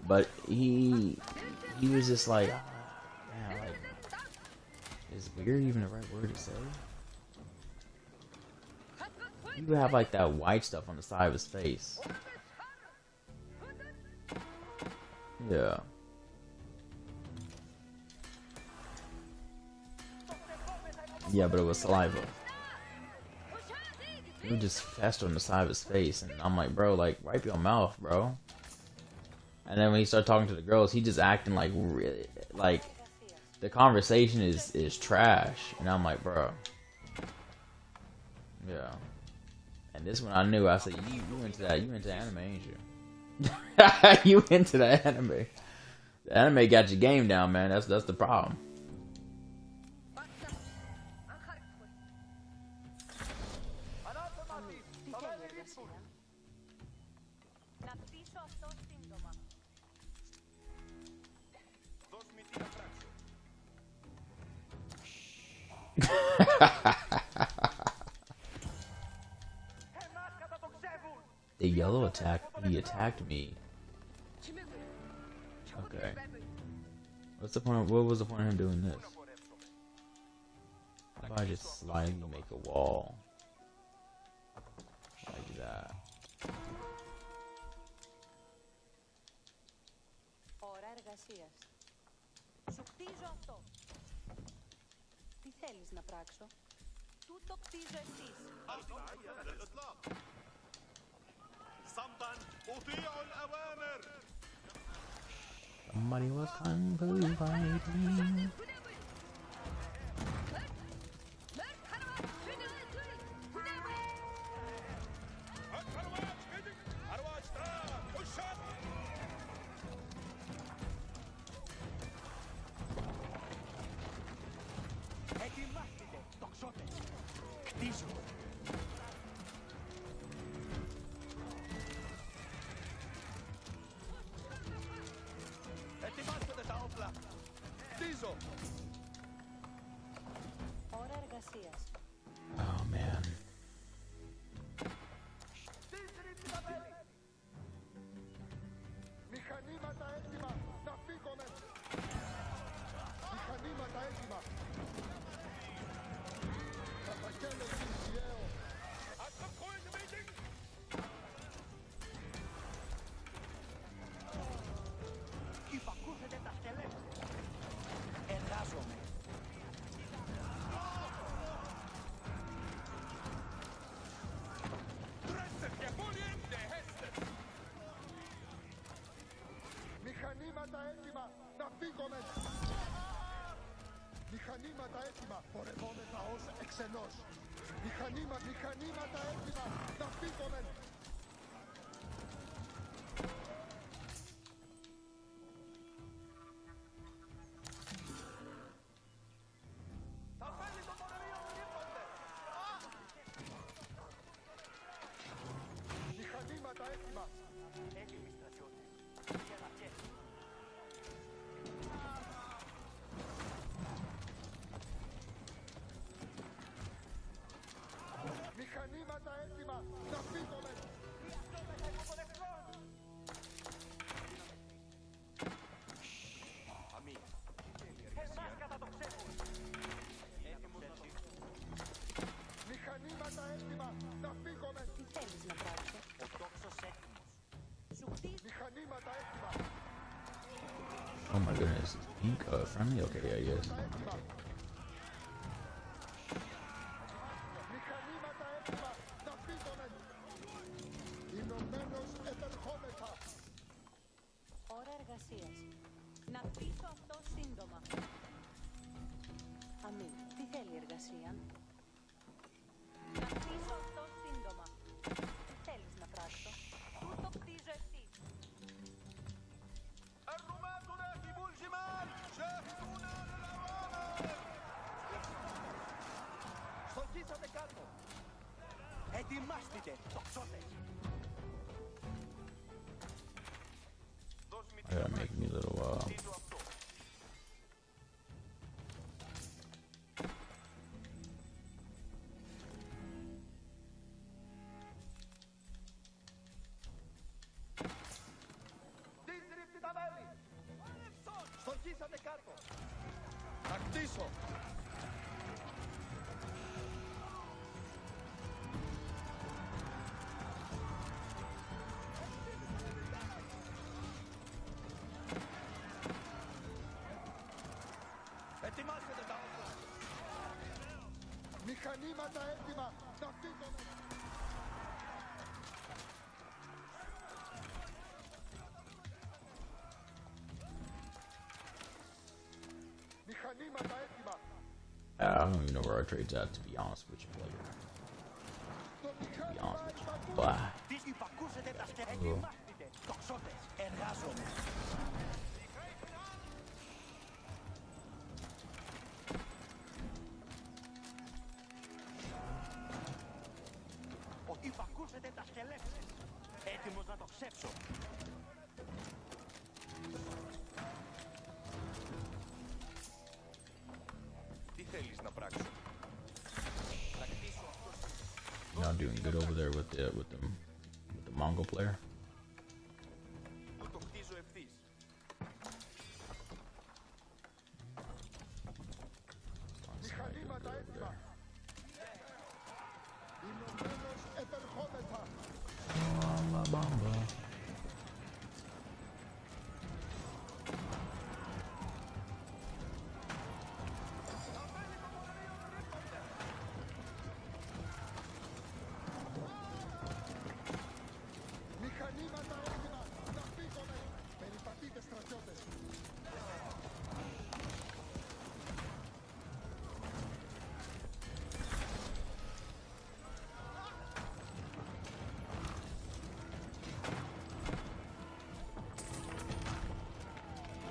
But he was just like, man, like, is weird even the right word to say? He would have like that white stuff on the side of his face. Yeah. Yeah, but it was saliva. It would just fester on the side of his face, and I'm like, bro, like, wipe your mouth, bro. And then when he started talking to the girls, he just acting like really, like the conversation is trash, and I'm like, bro, yeah. And this one I knew. I said, you into that? You into anime, ain't you? You into the anime? The anime got your game down, man. That's the problem. The yellow attack. He attacked me. Okay. What's the point? What was the point of him doing this? How about I just slightly make a wall like that? Ώρα εργασίας. Σου χτίζω αυτό. Τι θέλεις να πράξω? Τούτο χτίζω εσείς. Somebody was kung fu fighting. Ετοιμάστε, τοξότες. Χτίζω. Ετοιμάστε τα όπλα. Χτίζω. Ώρα εργασίας. Oh man. Μηχανήματα έτοιμα. Να φύγουμε. Μηχανήματα έτοιμα. Υπακούθετε τα σκελέτα. Εργάζομαι. Μηχανήματα έτοιμα. Να φύγουμε. Μηχανήματα έτοιμα. Πορευόμεθα ως εξενός. Μηχανήματα έτοιμα. Να φύγουμε. Τα βέλη των πορερίων ήρθονται. Μηχανήματα έτοιμα. Έτοιμοι στρατιώτες. Για να πιέσουν. Μηχανήματα έτοιμα. Να φύγουμε. Χρειαζόμεθα υποπολεκτρών. Αμή. Εμάς κατατοξεύουν. Έτοιμος να δείξω. Μηχανήματα έτοιμα. Να φύγουμε. Τι θέλεις να πράξω? Ο τόξος έτοιμος. Σου χτίζω. Μηχανήματα έτοιμα. Oh my goodness. Is pink friendly? Okay, yeah, yes. Μηχανήματα έτοιμα. Να φύγουμε. Ηνωμένος Να χτίσω αυτό σύντομα. Αμήν. Τι θέλει η εργασία? Να χτίσω αυτό σύντομα. Τι θέλεις να πράξω? Τούτο χτίζω ευθύς. الرماة راكبو الجمال شاهدونا للأوامر. Στοχίσατε κάτω. Ετοιμάστηκε, τοξότες. Δώσ' I gotta make me a little Χτίζω αυτό. Δίστριπτη τα μέλη. Στοχίσατε κάτω. Θα χτίσω. Ετοιμάστε τα όπλα. Μηχανήματα έτοιμα! Να φύγουν! Μηχανήματα έτοιμα! I don't even know where our trade's at, to be honest with you, player. Το To be μηχάνημα honest with you. υπακούει! Blah. Τι υπακούσετε τα σκέφη. Ετοιμάστηκε. Τοξότες. Εργάζομαι. Ότι υπακούσετε τα σκελέξεις. Έτοιμος να το ξέψω. Τι θέλεις να πράξω? Να χτίσω αυτό. You're not doing good over there with the Mongol player. Το χτίζω ευθύς. Μηχανήματα έτοιμα! Ηνωμένος επερχόμεθα! Μηχανήματα έτοιμα! Να φύγουνε! Περιπατείτε στρατιώτες!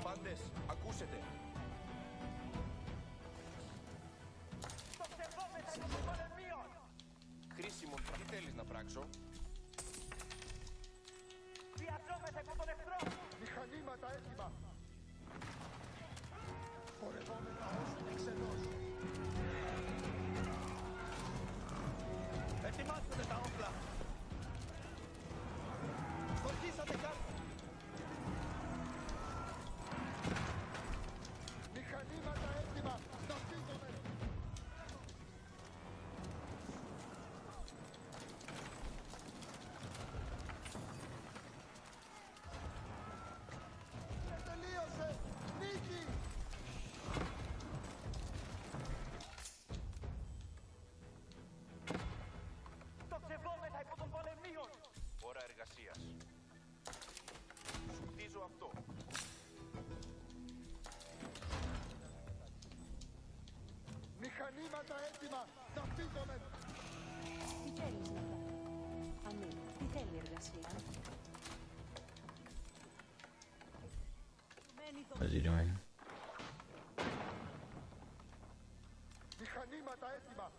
Πάντες, ακούσετε. Χρήσιμο, τι θέλεις να πράξω? Μηχανήματα έτοιμα! Πορευόμεθα ως εξενός! Ετοιμάστε τα όπλα. Στοχίσατε κάτω. Μηχανήματα έτοιμα! Να φύγουνε! Τελείωσε! Νίκη! Το ξεβόμεθα υπό των πολεμίων. Ώρα εργασίας. Σου χτίζω αυτό. Μηχανήματα έτοιμα! Να φύγουνε! Τι θέλεις να πράξω? Αμήν. Τι θέλει η εργασία? What is he doing? Μηχανήματα έτοιμα!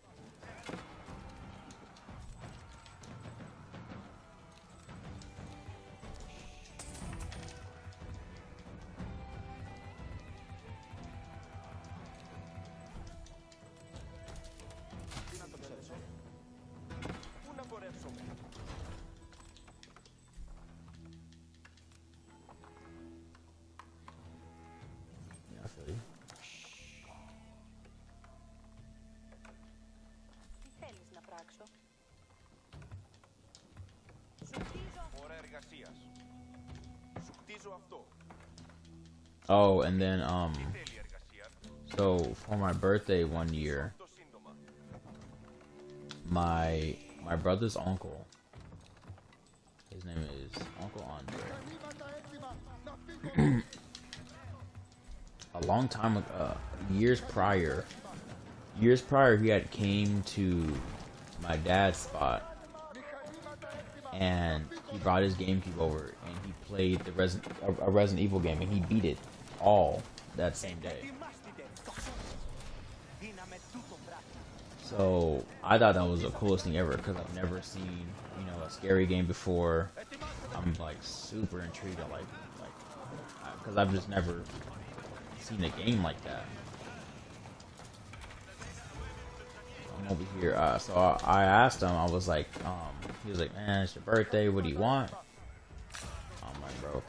Τι να το ψάξω? Πού να πορεύσω? Yeah, I feel you. Τι θέλεις να πράξω? Σου χτίζω Ώρα εργασίας. Σου χτίζω αυτό. Oh, and then Τι θέλει η εργασία? so for my birthday one year, Το σύντομα. my brother's uncle, his name is Uncle Andre. Μηχανήματα έτοιμα! Να φύγουνε! a long time ago, years prior, he had came to my dad's spot, and he brought his GameCube over, and he played a Resident Evil game, and he beat it all that same day. So I thought that was the coolest thing ever, because I've never seen, you know, a scary game before. I'm like super intrigued, because I've just never seen a game like that. I'm over here, so I asked him. I was like, he was like, "Man, it's your birthday. What do you want?" I'm like, "Bro,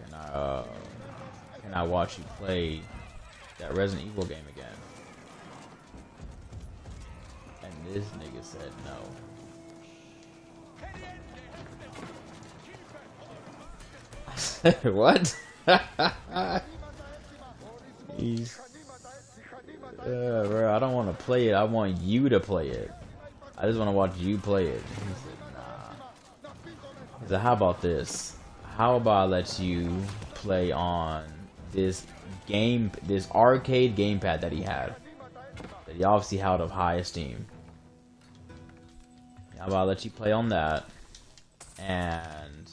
can I watch you play that Resident Evil game again?" And this nigga said no. I said, what? He's... bro, I don't want to play it. I want you to play it. I just want to watch you play it. He said, nah. He said, how about this? How about I let you play on this arcade gamepad that he had, that he obviously held of high esteem. How about I let you play on that, and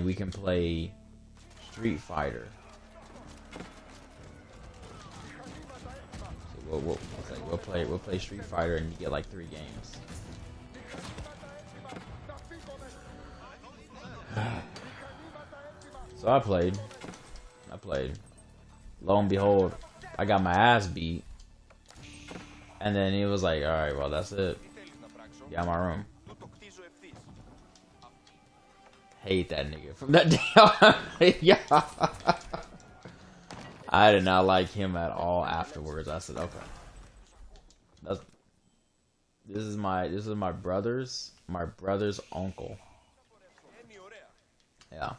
we can play Street Fighter. So we'll play Street Fighter, and you get like 3 games. So I played. Lo and behold, I got my ass beat. And then he was like, alright, well, that's it. Get out of my room. Hate that nigga from that day on. Yeah. I did not like him at all afterwards. I said, okay. This is my brother's uncle. Yeah.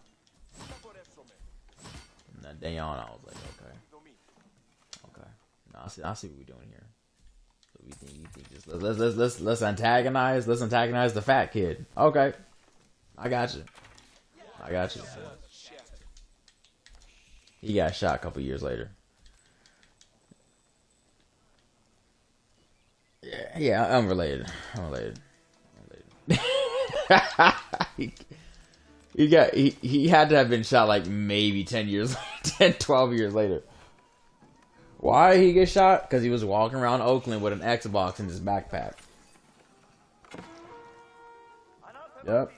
From that day on, I was like, okay. No, I see what we're doing here. So you think just let's antagonize the fat kid. Okay. I got you. He got shot a couple years later. Yeah, unrelated. He had to have been shot like maybe 12 years later. Why did he get shot? Because he was walking around Oakland with an Xbox in his backpack. Yep.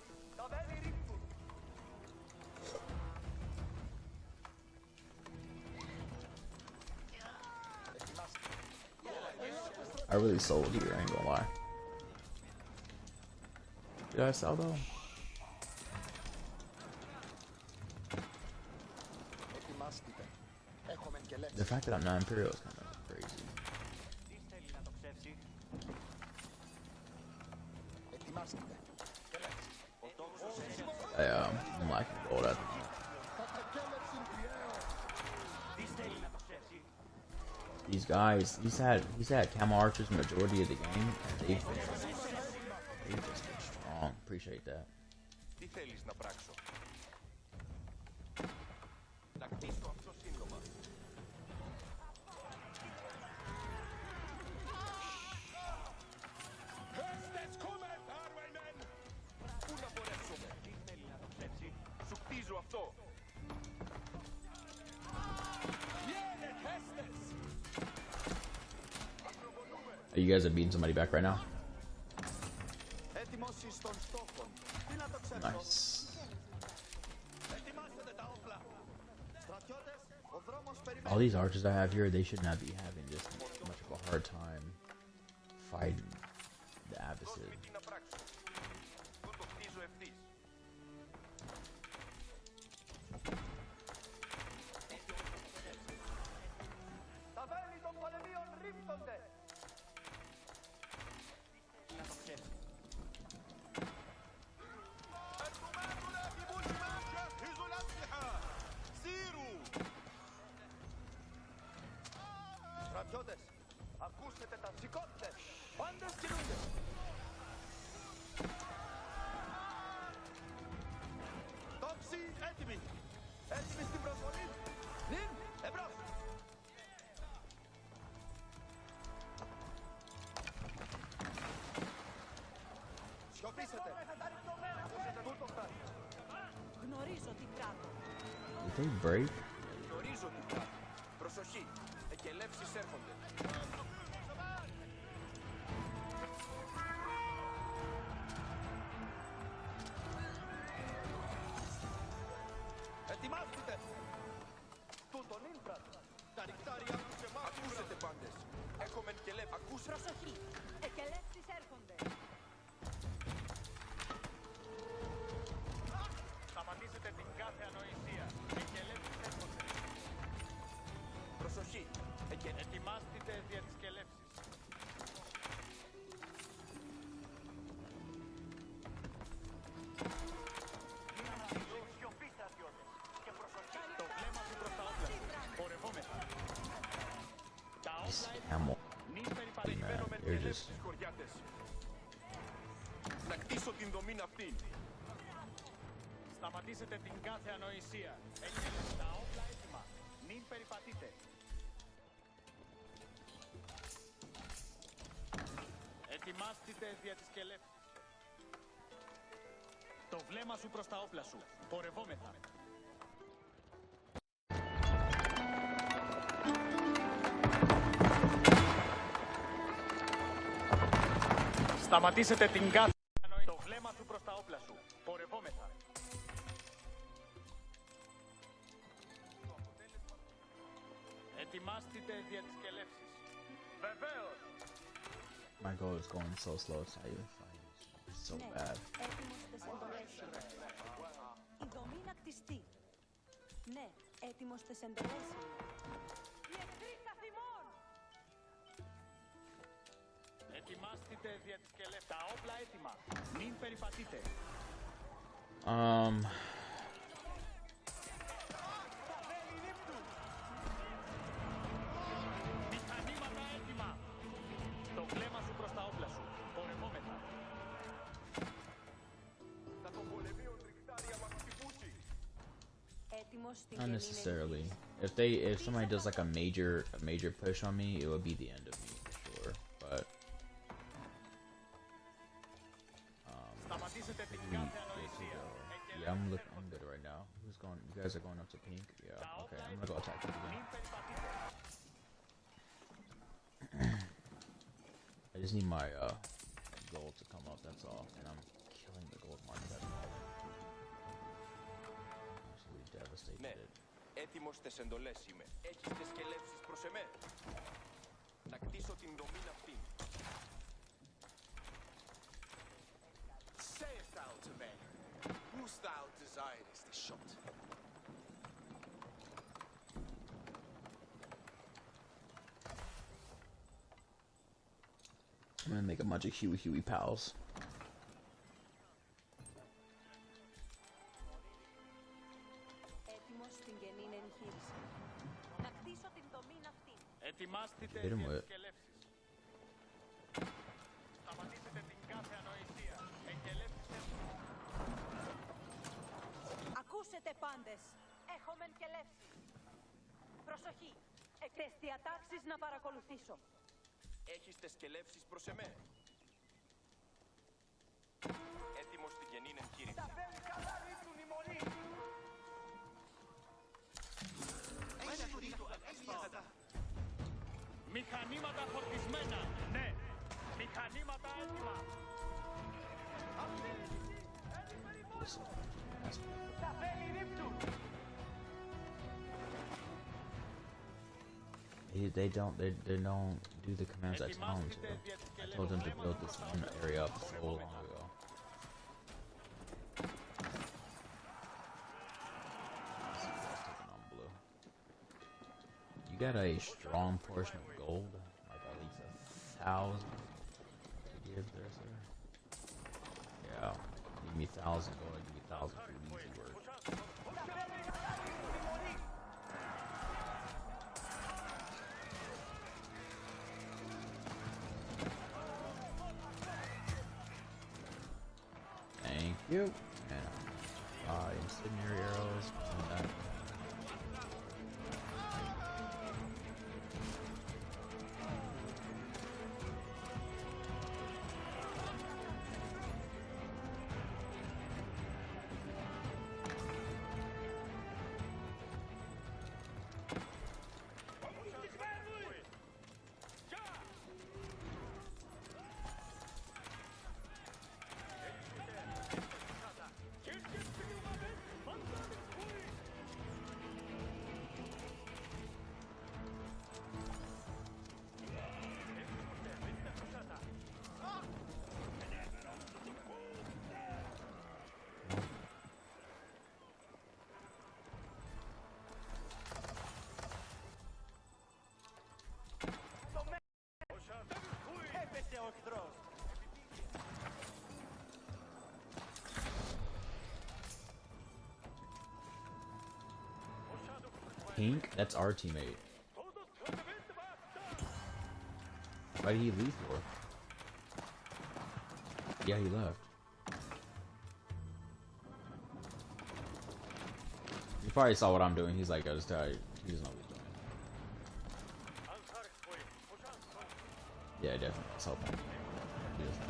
I really sold here, I ain't gonna lie. Did I sell though? The fact that I'm not Imperial is kind of crazy. I'm liking gold at the moment. These guys, he's had camo archers majority of the game, and they've just been strong. Appreciate that. Oh, you guys are beating somebody back right now? Nice. All these archers I have here, they should not be having just much of a hard time fighting the Abyssid. πατήσετε. Τούτο φτάνει. Γνωρίζω τι πράττω. Did they break? Γνωρίζω τι πράττω. Προσοχή. Εκελεύσεις έρχονται. Ετοιμάστε! Τούτον ήλπραν. Τα νυχτάρια σε εμάς. Ακούσετε πάντες. Έχουμε εκελεύσεις. Ακούσετε. Προσοχή. Εκελεύσεις έρχονται. Σταματήσετε την κάθε ανοησία. Εκελεύσεις έρχονται. Προσοχή. Ετοιμάστητε δια της κελεύσης. Σιωπή, στρατιώτες. Και προσοχή. Το βλέμμα σου προς τα όπλα σου. Πορευόμεθα. Τα This όπλα camel. νυν Man, περιπατημένων με they're just. Στις χωριάτες. Να κτίσω την δομή αυτή. Σταματήσετε την κάθε ανοησία. Εκελεύσεις. Τα όπλα έτοιμα. Νυν περιπατείτε. Ετοιμάστητε δια της κελεύσης. Το βλέμμα σου προς τα όπλα σου. Πορευόμεθα. Σταματήσετε την κάθε ανοησία. Το βλέμμα σου προς τα όπλα σου. Πορευόμεθα. Ετοιμάστητε δια της κελεύσης. Βεβαίως. My goal is going so slow. It's not even funny. It's so Ναι, bad. έτοιμος στις εντολές σου. Η δομή να κτιστεί. Ναι, έτοιμος στις εντολές σου. Οι εχθροί καθημών. Ετοιμάστητε δια της κελεύσης. Τα όπλα έτοιμα. Μην περιπατείτε. Μηχανήματα έτοιμα. Το βλέμμα σου προς τα όπλα σου. Πορευόμεθα. Να τον πολεμίων νυχτάρια μας χτυπούσει. Έτοιμος στην Not γεννή necessarily. εγχείρηση. If somebody does like a major push on me, it would be the end of me for sure. But Σταματήσετε την we κάθε get to ανοησία. go. Yeah, I'm good right now. Who's going? You guys are going up to pink. Yeah. Okay, I'm gonna go attack you again. Μην περιπατείτε. I just need my gold to come up. That's all, and I'm killing the gold mine. That's all. Absolutely devastated. Ναι. Έτοιμος στις εντολές είμαι. Έχεις τις σκελεύσεις προς εμέ. Να κτίσω την δομή αυτή. Sayest thou to men, whose thou desirest the shot? I'm gonna make a bunch of Huey pals. Έτοιμος στην γεννή εγχείρηση. Να κτίσω την δομή αυτή. Ετοιμάστητε Hit him δια with της κελεύσης. Σταματήσετε την κάθε ανοησία. Εκελεύσεις έτοιμα. Ακούσετε πάντες. Έχομεν και λεύση. Προσοχή. Εκτες διατάξεις να παρακολουθήσω. Έχεις τις σκελεύσεις προς εμέ. Έτοιμος στην γεννή εγχείρηση. Μηχανήματα φορτισμένα. Ναι. Μηχανήματα έτοιμα. Listen, that's they don't do the commands I tell them to. I told them to build this one area up so long ago. Taking on blue. You got a strong portion of gold, like at least 1,000 to give there, sir. Yeah, give me 1,000 gold, give me 1,000 for easy work. Thank you. And incendiary arrows. And that. Pink? That's our teammate. Why did he leave for? Yeah, he left. He probably saw what I'm doing. He's like, I just tired. He doesn't know what he's doing. Yeah, definitely. Let's help him. He doesn't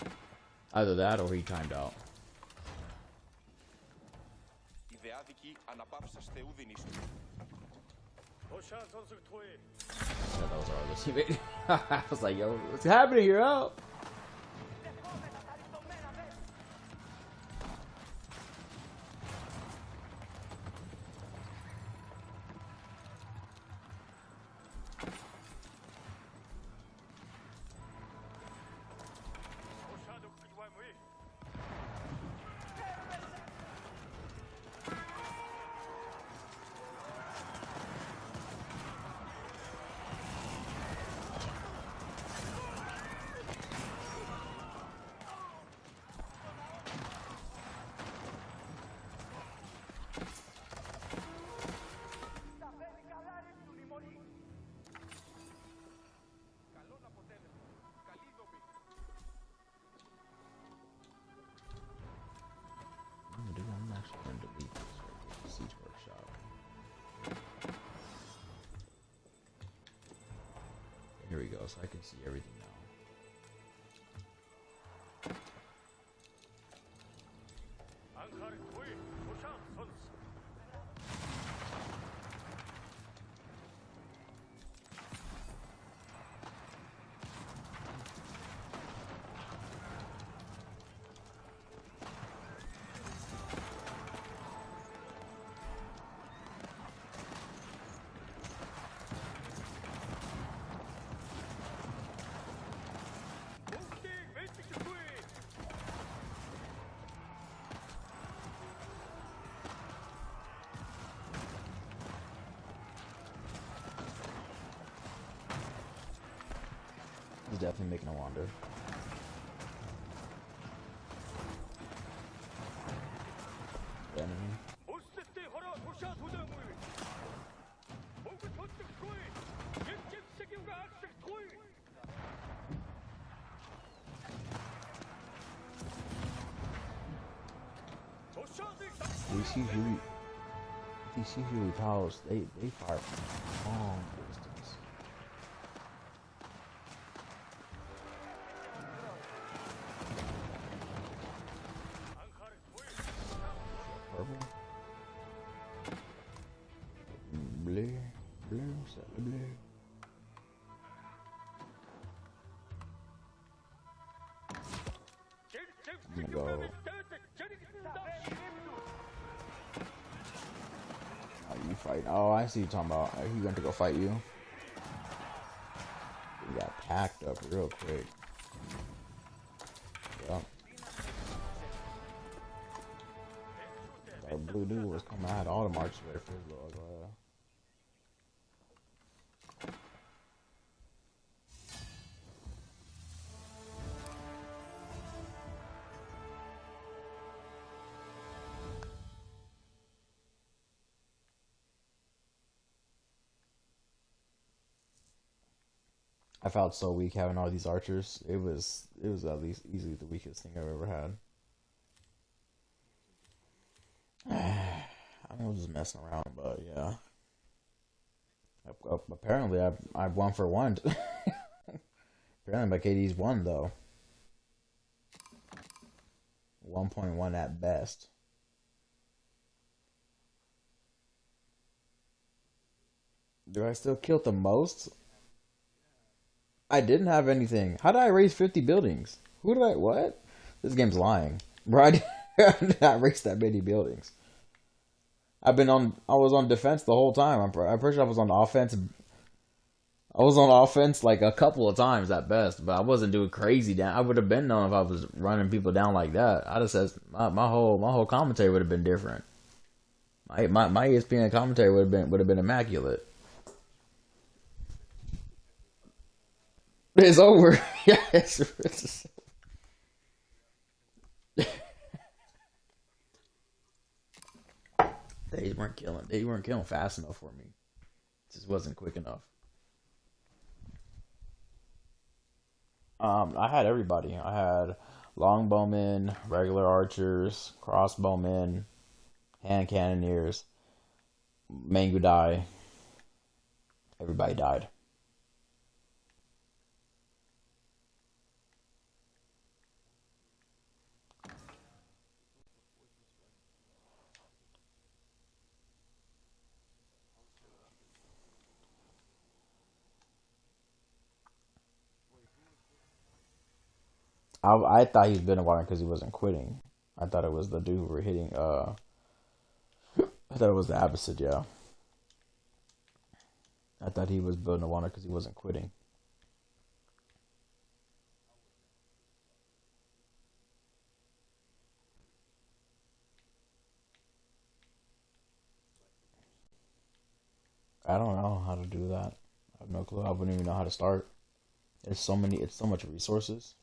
know. Either that or he timed out. Οι δεάδικοι αναπαύσαστε ουδινίστου. Yeah, that was our other teammate. I was like, yo, what's happening here, oh? I'm actually going to delete this right here. Siege Workshop. Here we go, so I can see everything now. He's definitely making a wander. The enemy. These Huey powers, they fire from a long distance. Purple. Blue. Is that the blue? I'm gonna go. Oh, you fight. Oh, I see you talking about. He went to go fight you. He got packed up real quick. Yep. That blue dude was coming. I had all the marks ready for his little I felt so weak having all these archers. It was at least easily the weakest thing I've ever had. I was just messing around, but yeah. Apparently, I've 1-for-1. Apparently, my KD's 1 though. 1.1 at best. Do I still kill the most? I didn't have anything. How did I raise 50 buildings? What? This game's lying. Bro, I did not raise that many buildings. I was on defense the whole time. I'm pretty sure I was on offense. I was on offense like a couple of times at best, but I wasn't doing crazy down. I would have been known if I was running people down like that. I just said my whole commentary would have been different. My ESPN commentary would have been immaculate. It's over. Yes. They weren't killing. They weren't killing fast enough for me. It just wasn't quick enough. I had everybody. I had longbowmen, regular archers, crossbowmen, hand cannoneers, Mangudai. Everybody died. I thought he was been a water because he wasn't quitting. I thought it was the dude who were hitting. I thought it was the Abbasid. Yeah, I thought he was building a water because he wasn't quitting. I don't know how to do that. I have no clue. I wouldn't even know how to start. There's so many. It's so much resources.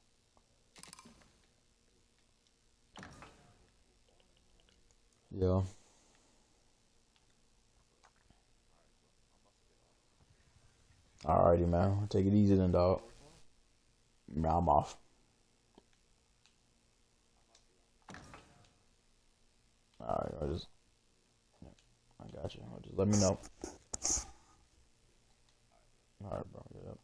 Yeah. Alrighty, man. Take it easy then, dog. Now I'm off. Alright, I got you. Just let me know. Alright, bro. Get up.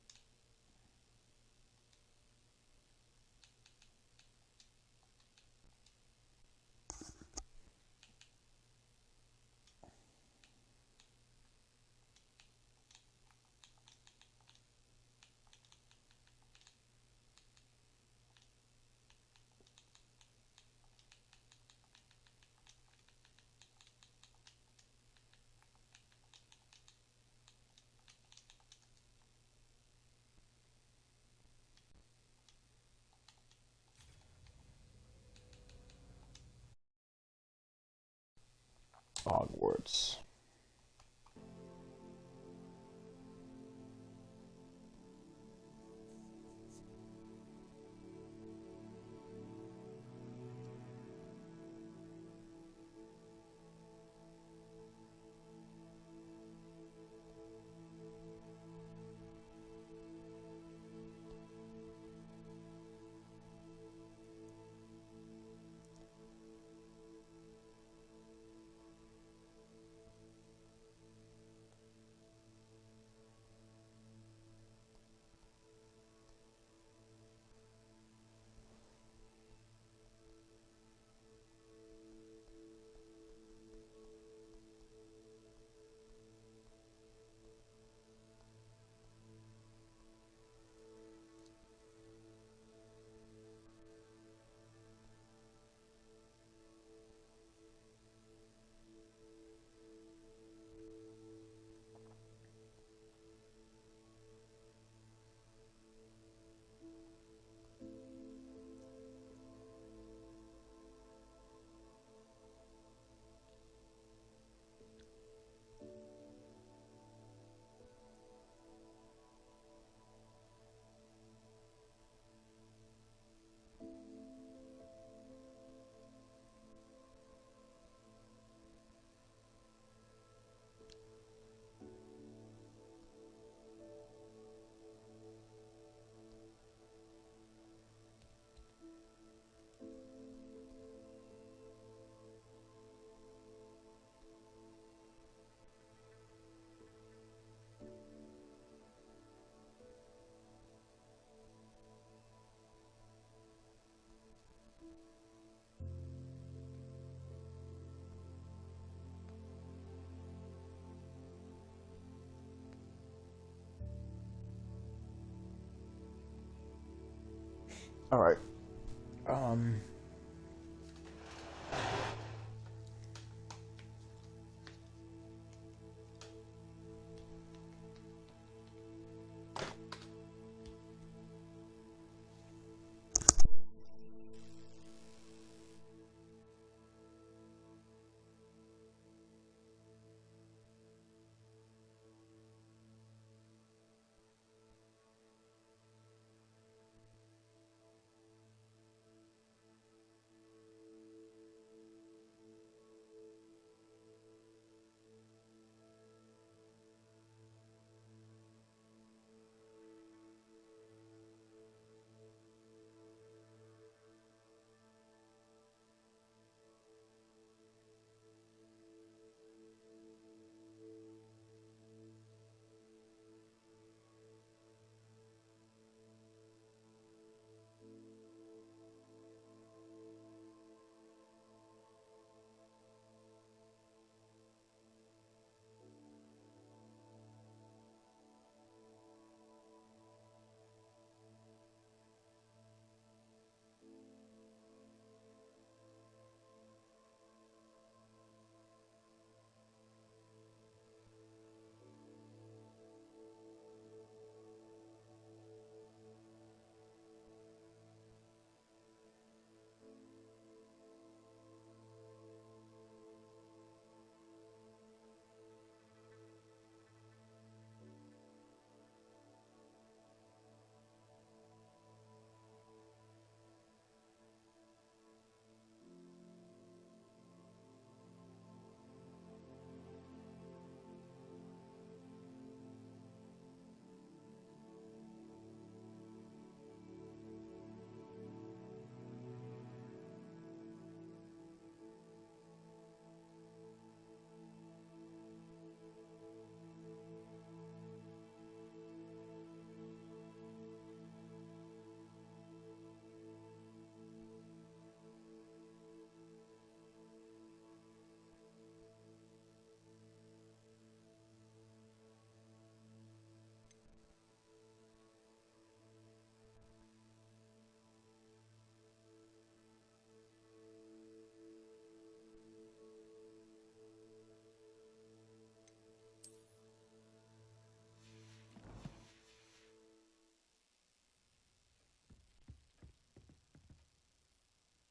Hogwarts. All right. Um.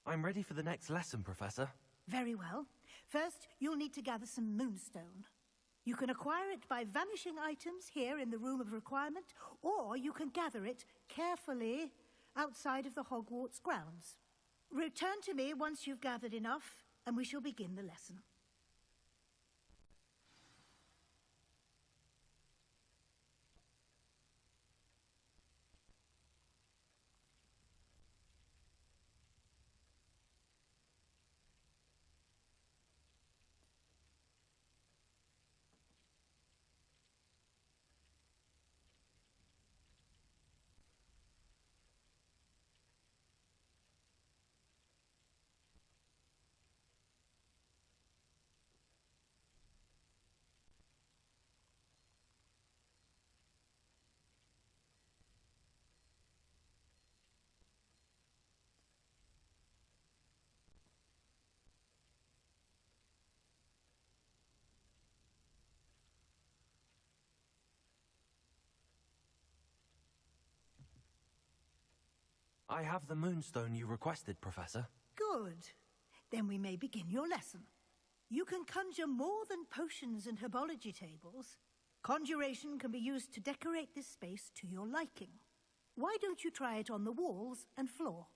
I'm ready for the next lesson, Professor. Very well. First, you'll need to gather some moonstone. You can acquire it by vanishing items here in the Room of Requirement, or you can gather it carefully outside of the Hogwarts grounds. Return to me once you've gathered enough, and we shall begin the lesson. I have the moonstone you requested, Professor. Good. Then we may begin your lesson. You can conjure more than potions and herbology tables. Conjuration can be used to decorate this space to your liking. Why don't you try it on the walls and floor?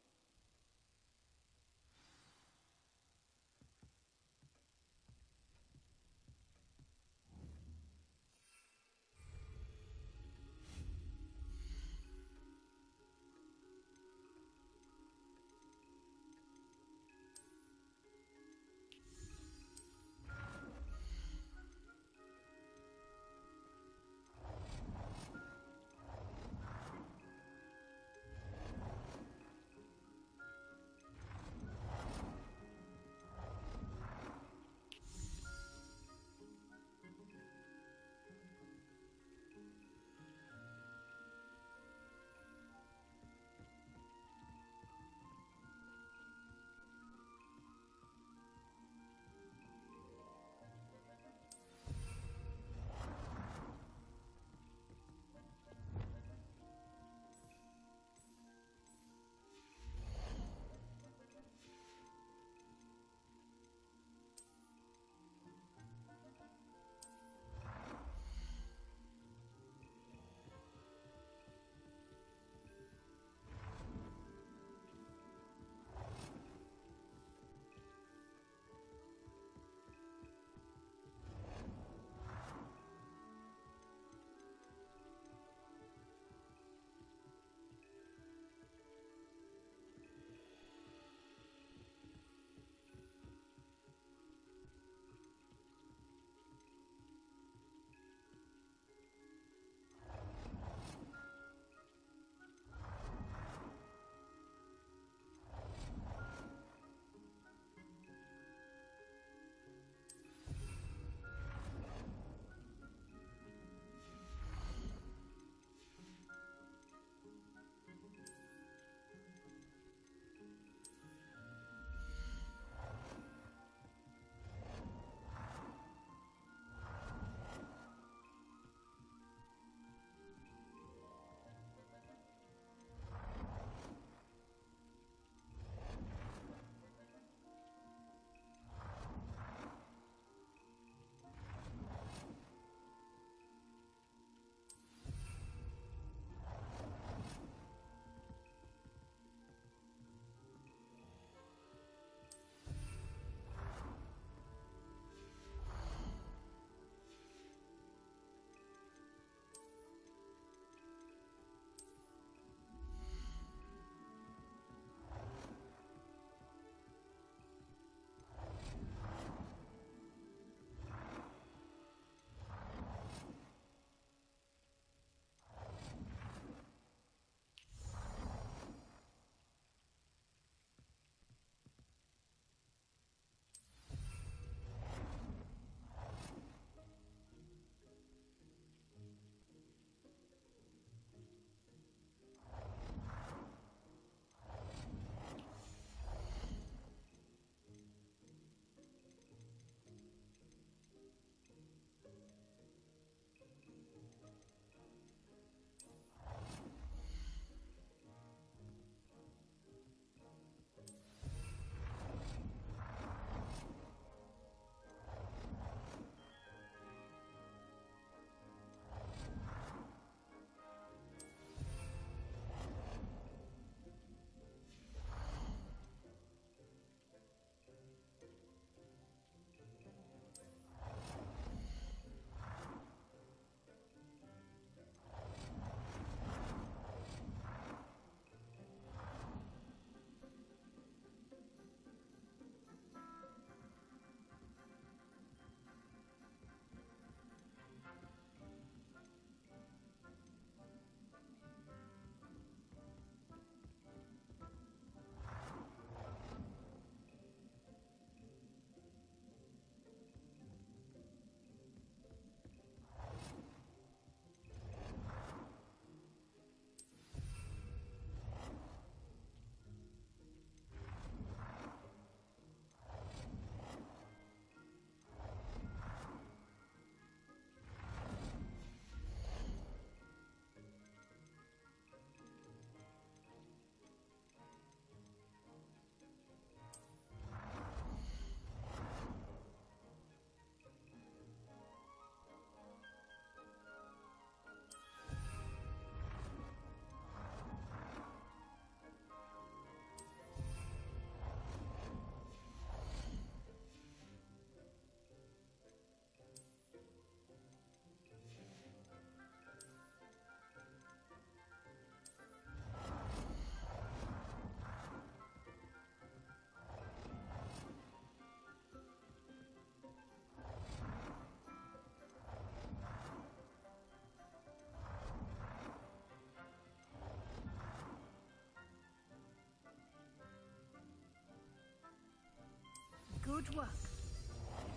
Good work.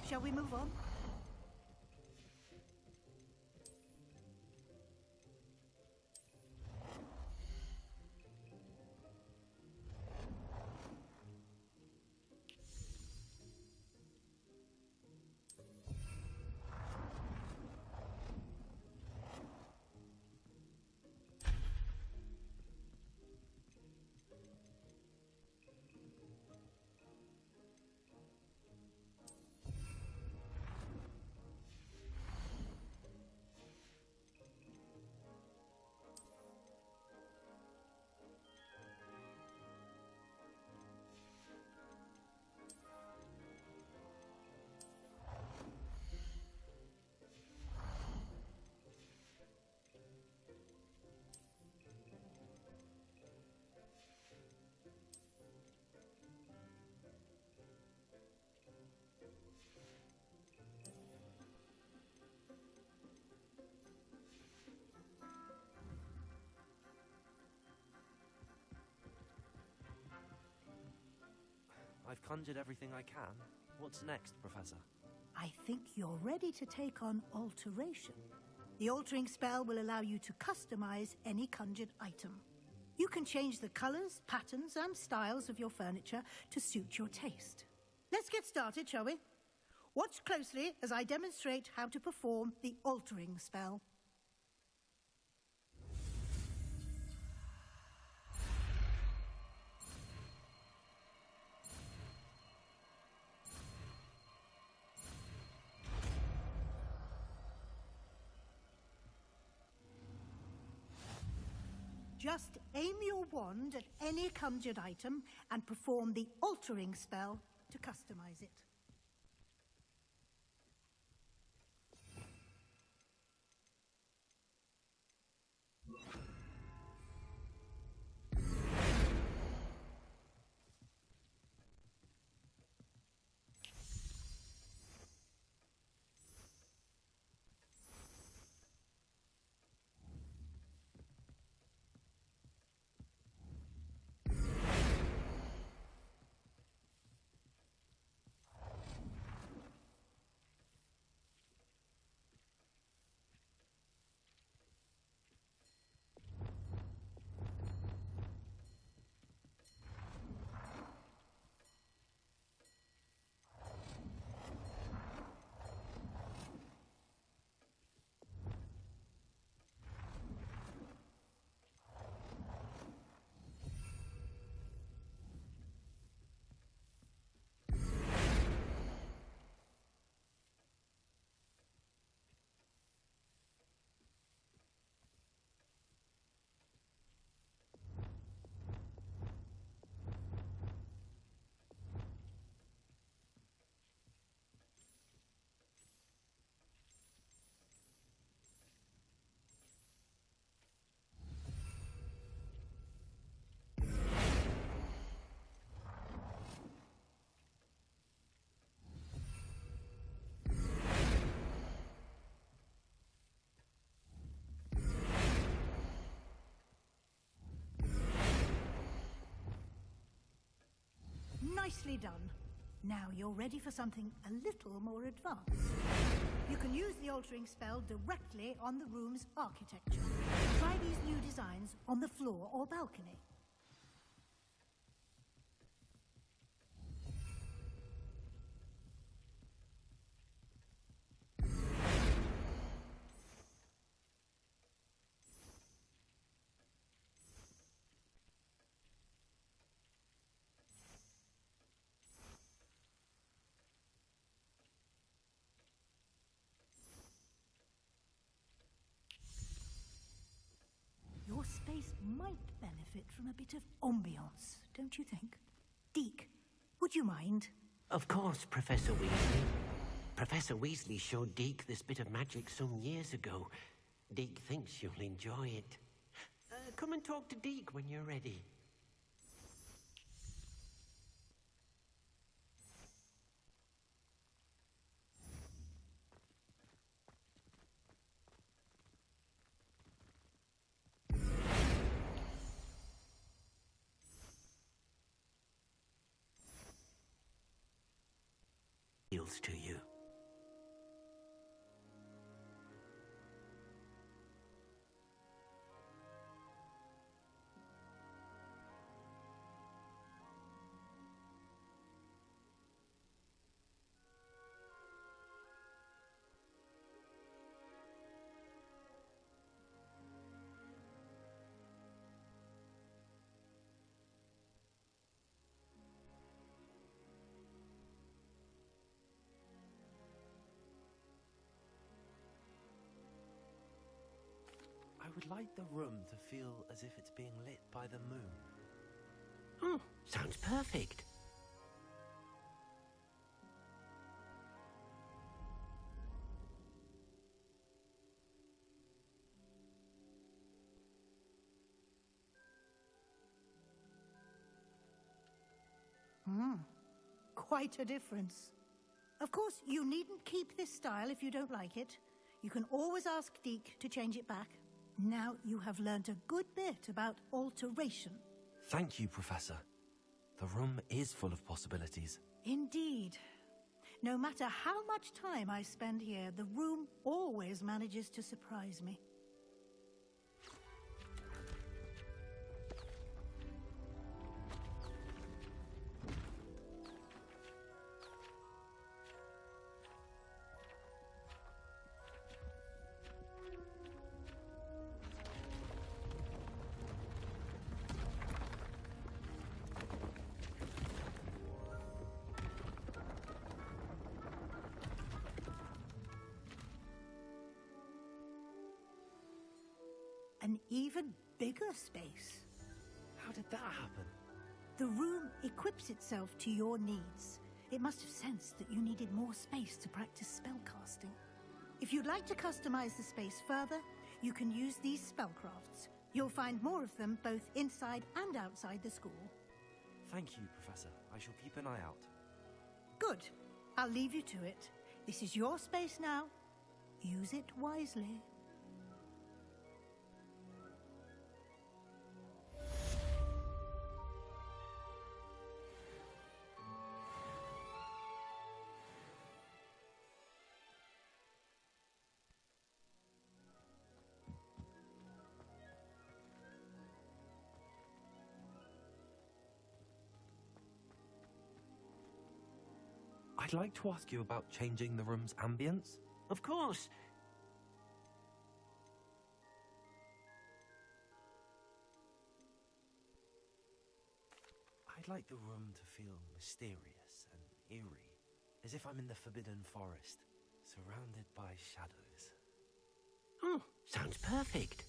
Shall we move on? I've conjured everything I can. What's next, Professor? I think you're ready to take on alteration. The altering spell will allow you to customize any conjured item. You can change the colors, patterns, and styles of your furniture to suit your taste. Let's get started, shall we? Watch closely as I demonstrate how to perform the altering spell. Just aim your wand at any conjured item and perform the altering spell to customize it. Nicely done. Now you're ready for something a little more advanced. You can use the altering spell directly on the room's architecture. Try these new designs on the floor or balcony. Your space might benefit from a bit of ambiance, don't you think? Deke, would you mind? Of course, Professor Weasley. Professor Weasley showed Deke this bit of magic some years ago. Deke thinks you'll enjoy it. Come and talk to Deke when you're ready. appeals to you. I would like the room to feel as if it's being lit by the moon. Oh, sounds perfect. Quite a difference. Of course, you needn't keep this style if you don't like it. You can always ask Deke to change it back. Now you have learnt a good bit about alteration. Thank you, Professor. The room is full of possibilities. Indeed. No matter how much time I spend here, the room always manages to surprise me. An even bigger space. How did that happen? The room equips itself to your needs. It must have sensed that you needed more space to practice spellcasting. If you'd like to customize the space further, you can use these spellcrafts. You'll find more of them both inside and outside the school. Thank you, Professor. I shall keep an eye out. Good. I'll leave you to it. This is your space now. Use it wisely. I'd like to ask you about changing the room's ambience. Of course. I'd like the room to feel mysterious and eerie, as if I'm in the Forbidden Forest, surrounded by shadows. Oh, sounds perfect.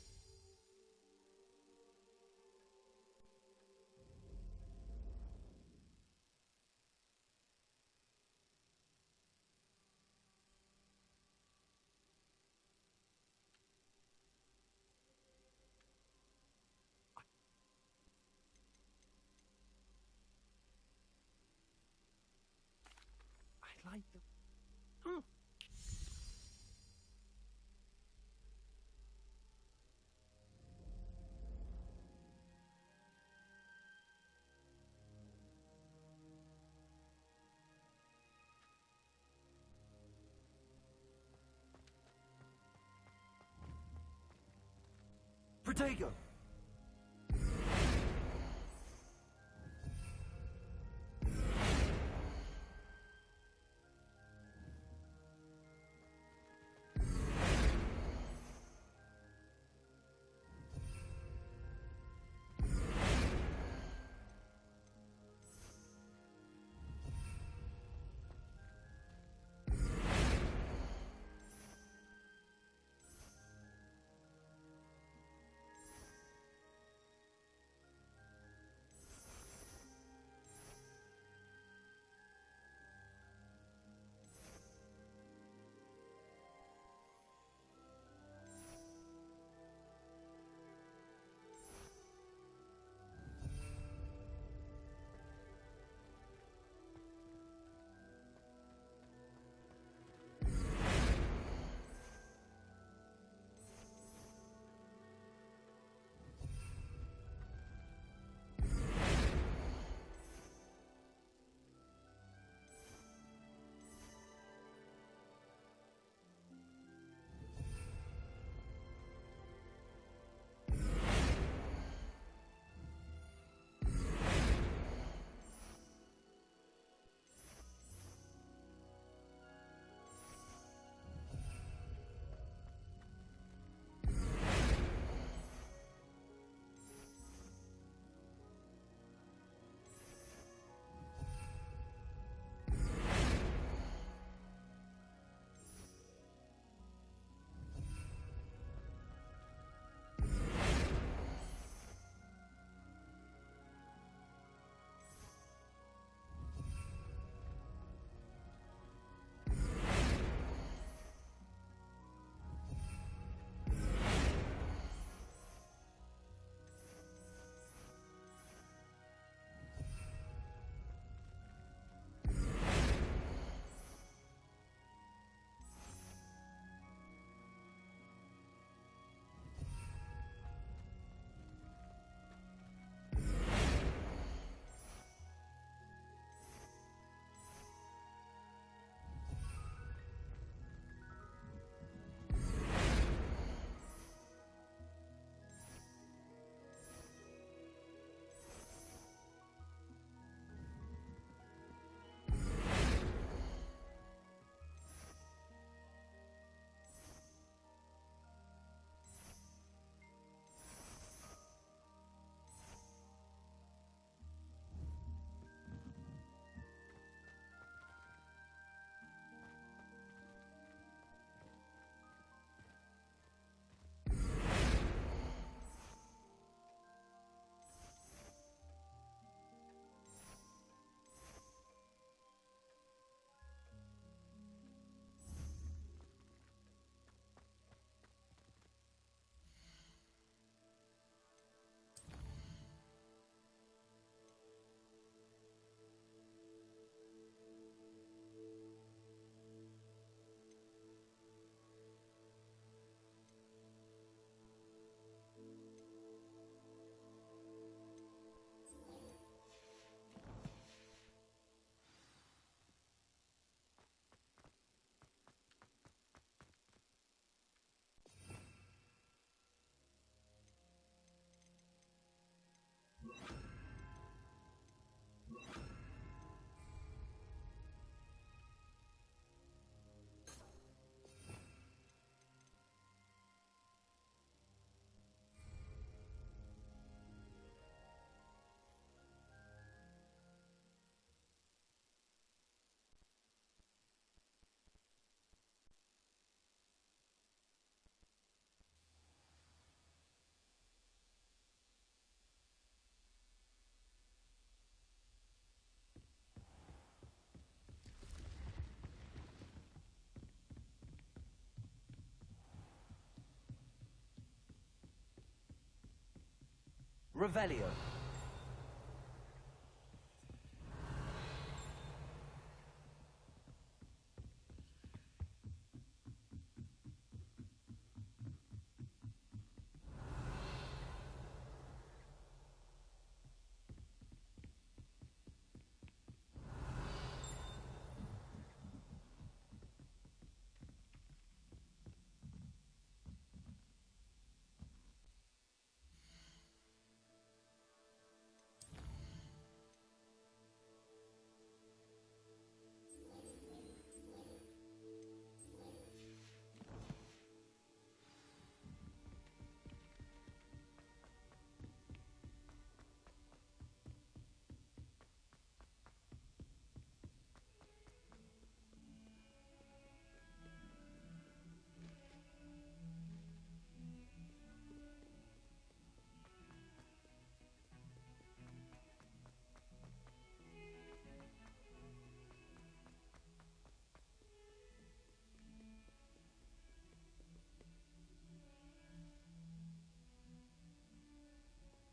I'd like the... Oh. Protego! Revelio.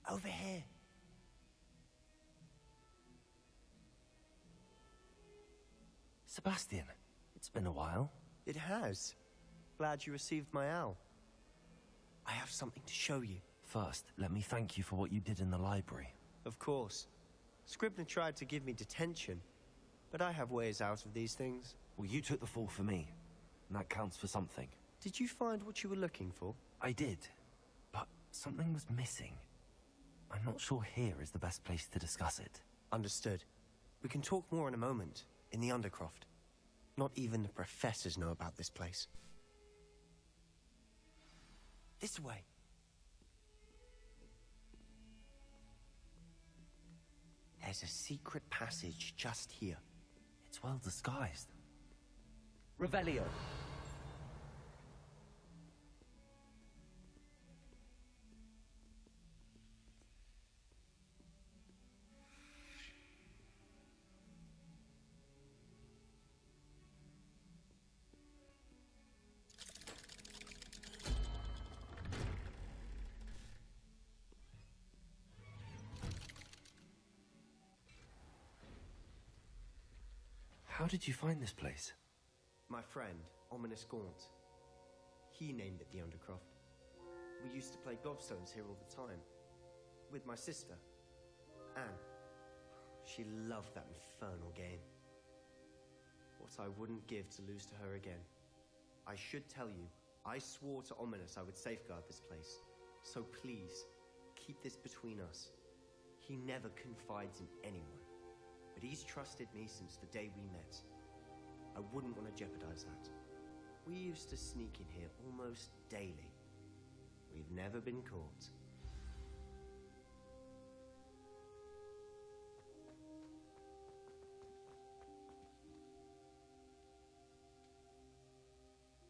Over here. Sebastian, it's been a while. It has. Glad you received my owl. I have something to show you. First, let me thank you for what you did in the library. Of course. Scribner tried to give me detention, but I have ways out of these things. Well, you took the fall for me, and that counts for something. Did you find what you were looking for? I did, but something was missing. I'm not sure here is the best place to discuss it. Understood. We can talk more in a moment, in the Undercroft. Not even the professors know about this place. This way. There's a secret passage just here. It's well disguised. Revelio. How did you find this place? My friend, Ominous Gaunt. He named it the Undercroft. We used to play gobstones here all the time. With my sister, Anne. She loved that infernal game. What I wouldn't give to lose to her again. I should tell you, I swore to Ominous I would safeguard this place. So please, keep this between us. He never confides in anyone. But he's trusted me since the day we met. I wouldn't want to jeopardize that. We used to sneak in here almost daily. We've never been caught.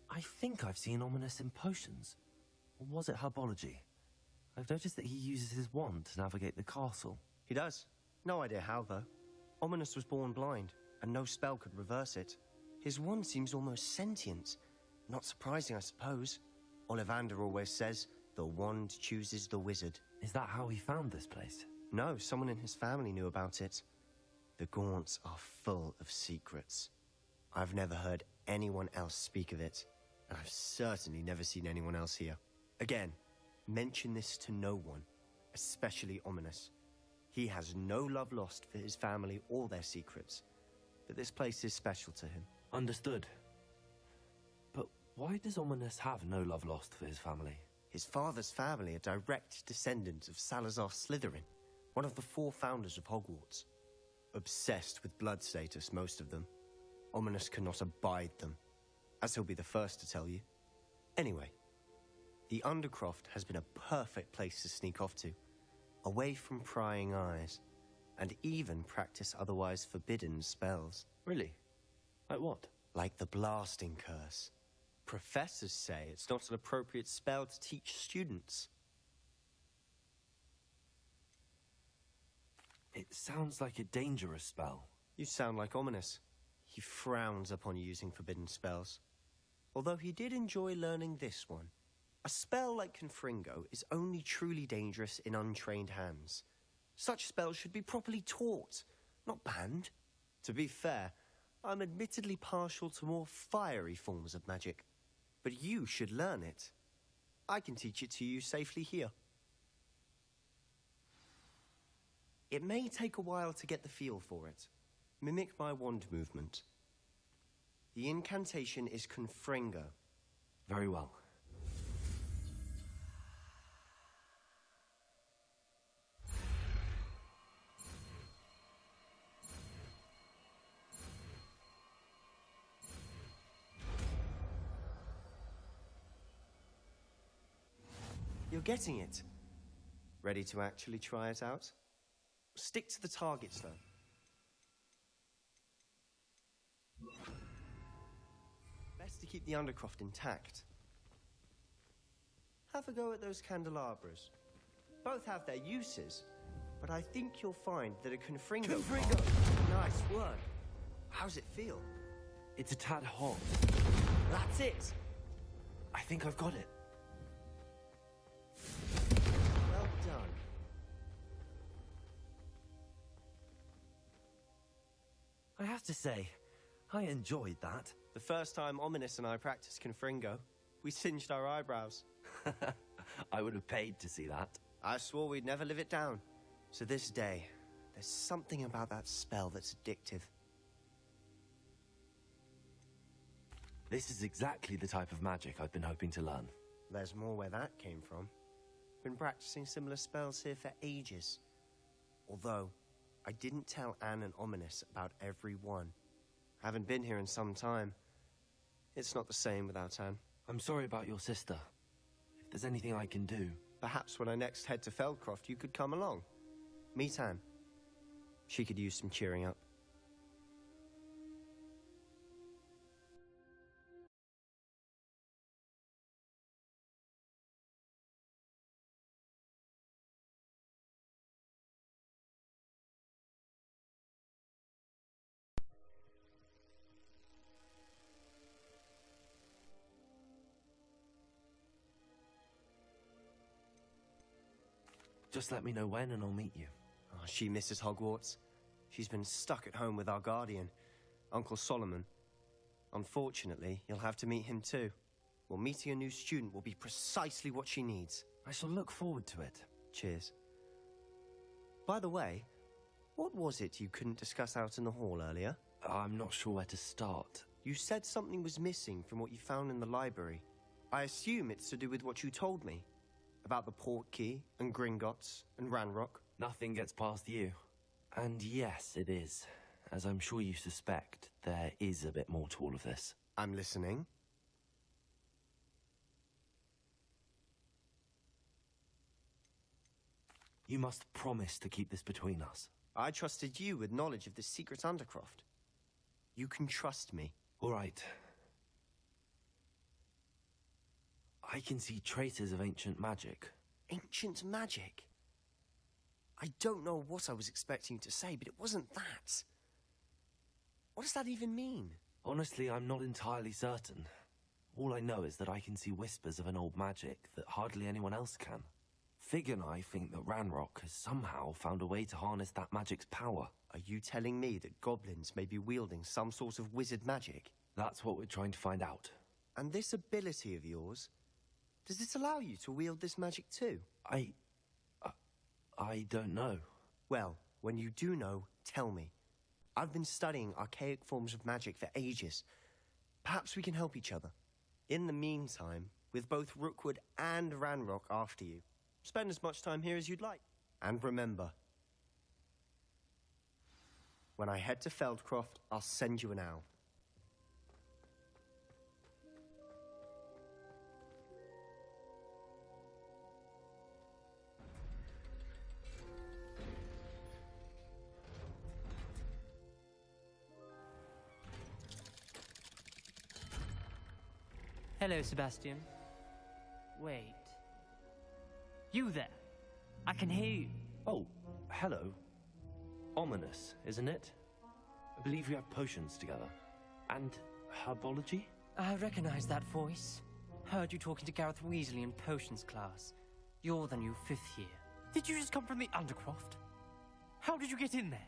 I think I've seen Ominous in potions. Or was it herbology? I've noticed that he uses his wand to navigate the castle. He does. No idea how, though. Ominous was born blind, and no spell could reverse it. His wand seems almost sentient. Not surprising, I suppose. Ollivander always says, the wand chooses the wizard. Is that how he found this place? No, someone in his family knew about it. The Gaunts are full of secrets. I've never heard anyone else speak of it, and I've certainly never seen anyone else here. Again, mention this to no one, especially Ominous. He has no love lost for his family or their secrets, but this place is special to him. Understood. But why does Ominous have no love lost for his family? His father's family are direct descendants of Salazar Slytherin, one of the 4 founders of Hogwarts. Obsessed with blood status, most of them. Ominous cannot abide them, as he'll be the first to tell you. Anyway, the Undercroft has been a perfect place to sneak off to, away from prying eyes, and even practice otherwise forbidden spells. Really? Like what? Like the Blasting Curse. Professors say it's not an appropriate spell to teach students. It sounds like a dangerous spell. You sound like Ominous. He frowns upon using forbidden spells. Although he did enjoy learning this one. A spell like Confringo is only truly dangerous in untrained hands. Such spells should be properly taught, not banned. To be fair, I'm admittedly partial to more fiery forms of magic, but you should learn it. I can teach it to you safely here. It may take a while to get the feel for it. Mimic my wand movement. The incantation is Confringo. Very well. You're getting it. Ready to actually try it out? Stick to the targets, though. Best to keep the Undercroft intact. Have a go at those candelabras. Both have their uses, but I think you'll find that a Confringo... Confringo! Nice work. How's it feel? It's a tad hot. That's it! I think I've got it. Well done. I have to say, I enjoyed that. The first time Ominous and I practiced Confringo, we singed our eyebrows. I would have paid to see that. I swore we'd never live it down. To this day, there's something about that spell that's addictive. This is exactly the type of magic I've been hoping to learn. There's more where that came from. Been practicing similar spells here for ages. Although, I didn't tell Anne and Ominous about every one. Haven't been here in some time. It's not the same without Anne. I'm sorry about your sister. If there's anything I can do... Perhaps when I next head to Feldcroft, you could come along. Meet Anne. She could use some cheering up. Just let me know when and I'll meet you. Oh, she misses Hogwarts. She's been stuck at home with our guardian, Uncle Solomon. Unfortunately, you'll have to meet him too. Well, meeting a new student will be precisely what she needs. I shall look forward to it. Cheers. By the way, what was it you couldn't discuss out in the hall earlier? I'm not sure where to start. You said something was missing from what you found in the library. I assume it's to do with what you told me. About the Portkey, and Gringotts, and Ranrock. Nothing gets past you. And yes, it is. As I'm sure you suspect, there is a bit more to all of this. I'm listening. You must promise to keep this between us. I trusted you with knowledge of the secret Undercroft. You can trust me. All right. I can see traces of ancient magic. Ancient magic? I don't know what I was expecting you to say, but it wasn't that. What does that even mean? Honestly, I'm not entirely certain. All I know is that I can see whispers of an old magic that hardly anyone else can. Fig and I think that Ranrock has somehow found a way to harness that magic's power. Are you telling me that goblins may be wielding some sort of wizard magic? That's what we're trying to find out. And this ability of yours, does it allow you to wield this magic too? I don't know. Well, when you do know, tell me. I've been studying archaic forms of magic for ages. Perhaps we can help each other. In the meantime, with both Rookwood and Ranrock after you, spend as much time here as you'd like. And remember, when I head to Feldcroft, I'll send you an owl. Hello, Sebastian. Wait. You there? I can hear you. Oh, hello. Ominous, isn't it? I believe we have potions together. And herbology? I recognize that voice. Heard you talking to Gareth Weasley in potions class. You're the new 5th year. Did you just come from the Undercroft? How did you get in there?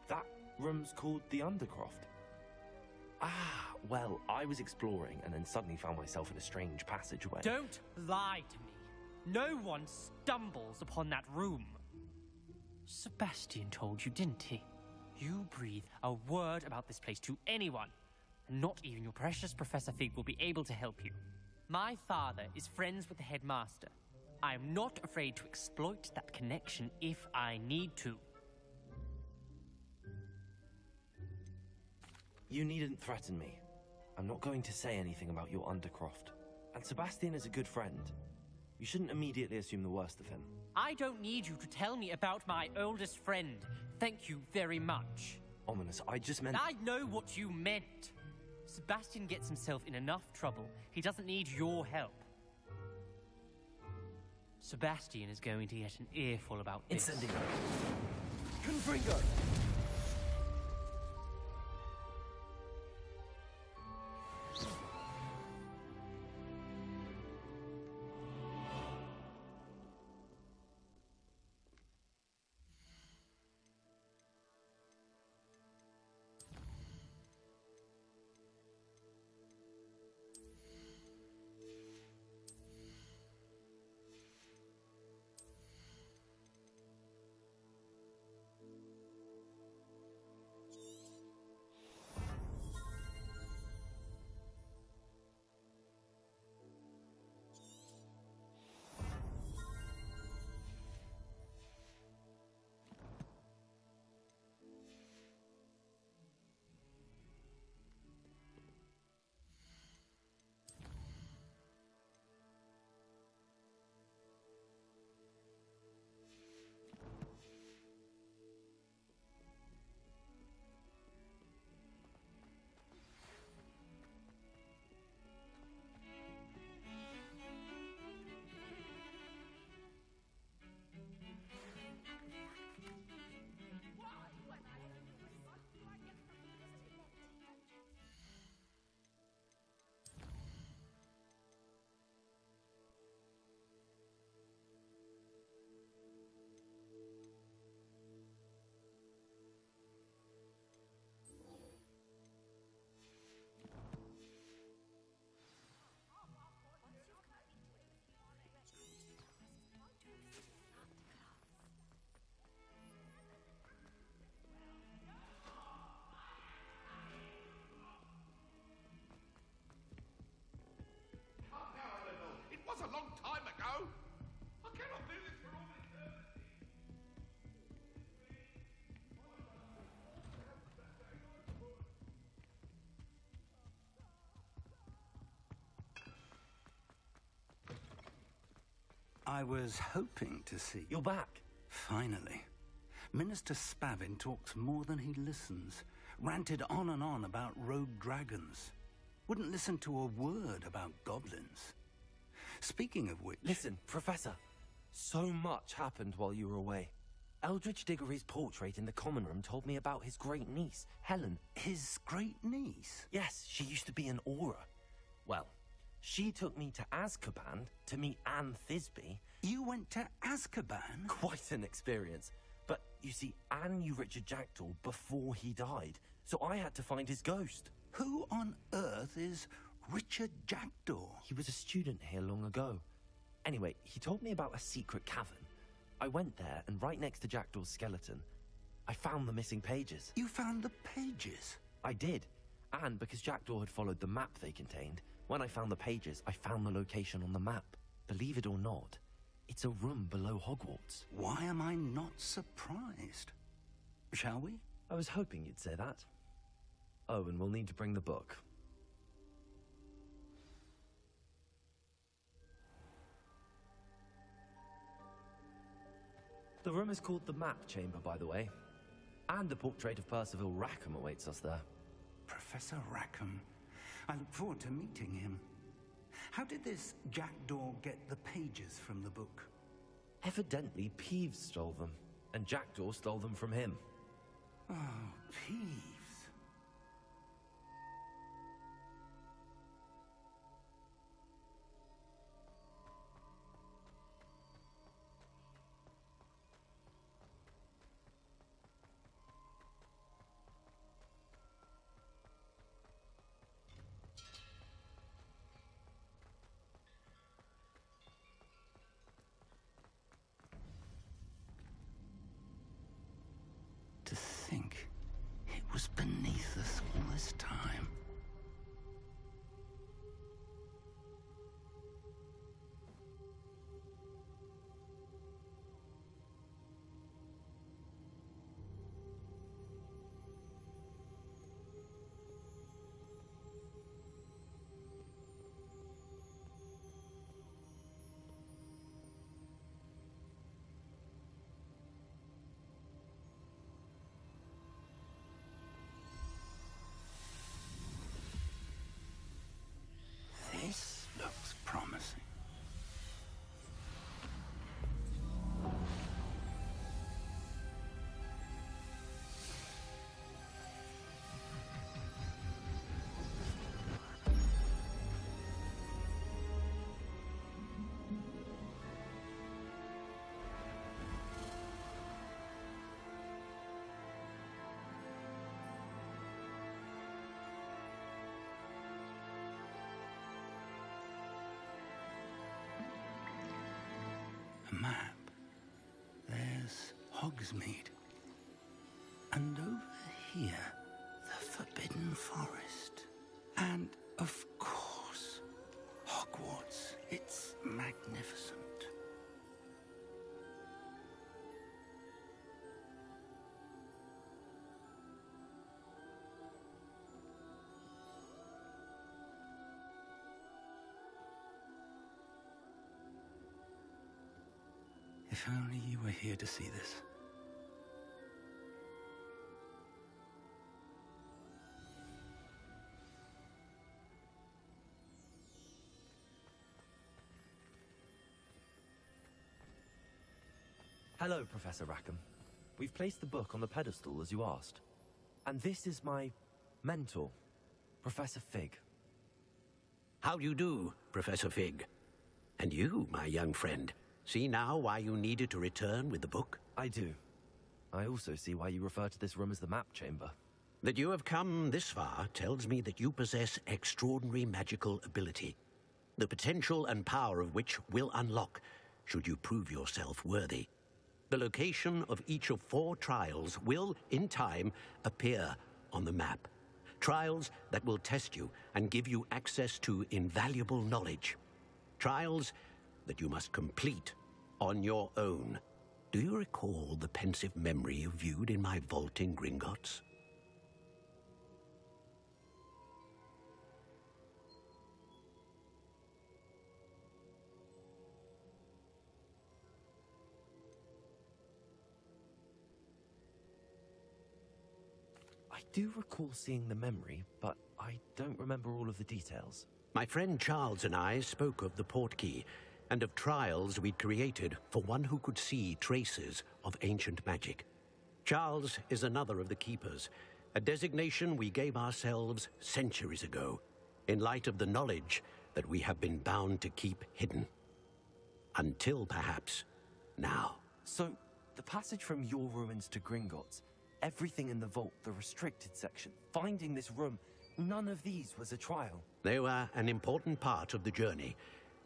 That room's called the Undercroft. Ah, well, I was exploring and then suddenly found myself in a strange passageway. Don't lie to me. No one stumbles upon that room. Sebastian told you, didn't he? You breathe a word about this place to anyone, and not even your precious Professor Fig will be able to help you. My father is friends with the headmaster. I am not afraid to exploit that connection if I need to. You needn't threaten me. I'm not going to say anything about your Undercroft. And Sebastian is a good friend. You shouldn't immediately assume the worst of him. I don't need you to tell me about my oldest friend. Thank you very much. Ominous, I just meant... I know what you meant. Sebastian gets himself in enough trouble. He doesn't need your help. Sebastian is going to get an earful about this. Incendio. Confringo! was a long time ago. I cannot do this for all eternity. I was hoping to see... You're back. Finally. Minister Spavin talks more than he listens. Ranted on and on about rogue dragons. Wouldn't listen to a word about goblins. Speaking of which... Listen, Professor. So much happened while you were away. Eldridge Diggory's portrait in the common room told me about his great niece, Helen. His great niece? Yes, she used to be an Auror. Well, she took me to Azkaban to meet Anne Thisbe. You went to Azkaban? Quite an experience. But, you see, Anne knew Richard Jackdaw before he died, so I had to find his ghost. Who on earth is Richard Jackdaw? He was a student here long ago. Anyway, he told me about a secret cavern. I went there, and right next to Jackdaw's skeleton, I found the missing pages. You found the pages? I did. And because Jackdaw had followed the map they contained, when I found the pages, I found the location on the map. Believe it or not, it's a room below Hogwarts. Why am I not surprised? Shall we? I was hoping you'd say that. Oh, and we'll need to bring the book. The room is called the Map Chamber, by the way. And a portrait of Percival Rackham awaits us there. Professor Rackham. I look forward to meeting him. How did this Jackdaw get the pages from the book? Evidently, Peeves stole them, and Jackdaw stole them from him. Oh, Peeves. map, there's Hogsmeade. And over here, the Forbidden Forest. And, of course, Hogwarts. It's magnificent. If only you were here to see this. Hello, Professor Rackham. We've placed the book on the pedestal as you asked. And this is my mentor, Professor Fig. How do you do, Professor Fig? And you, my young friend, see now why you needed to return with the book? I do. I also see why you refer to this room as the map chamber. That you have come this far tells me that you possess extraordinary magical ability, the potential and power of which will unlock should you prove yourself worthy. The location of each of 4 trials will, in time, appear on the map. Trials that will test you and give you access to invaluable knowledge. Trials that you must complete on your own. Do you recall the pensive memory you viewed in my vault in Gringotts? I do recall seeing the memory, but I don't remember all of the details. My friend Charles and I spoke of the Portkey and of trials we'd created for one who could see traces of ancient magic. Charles is another of the Keepers, a designation we gave ourselves centuries ago, in light of the knowledge that we have been bound to keep hidden. Until, perhaps, now. So, the passage from your ruins to Gringotts, everything in the vault, the restricted section, finding this room, none of these was a trial. They were an important part of the journey,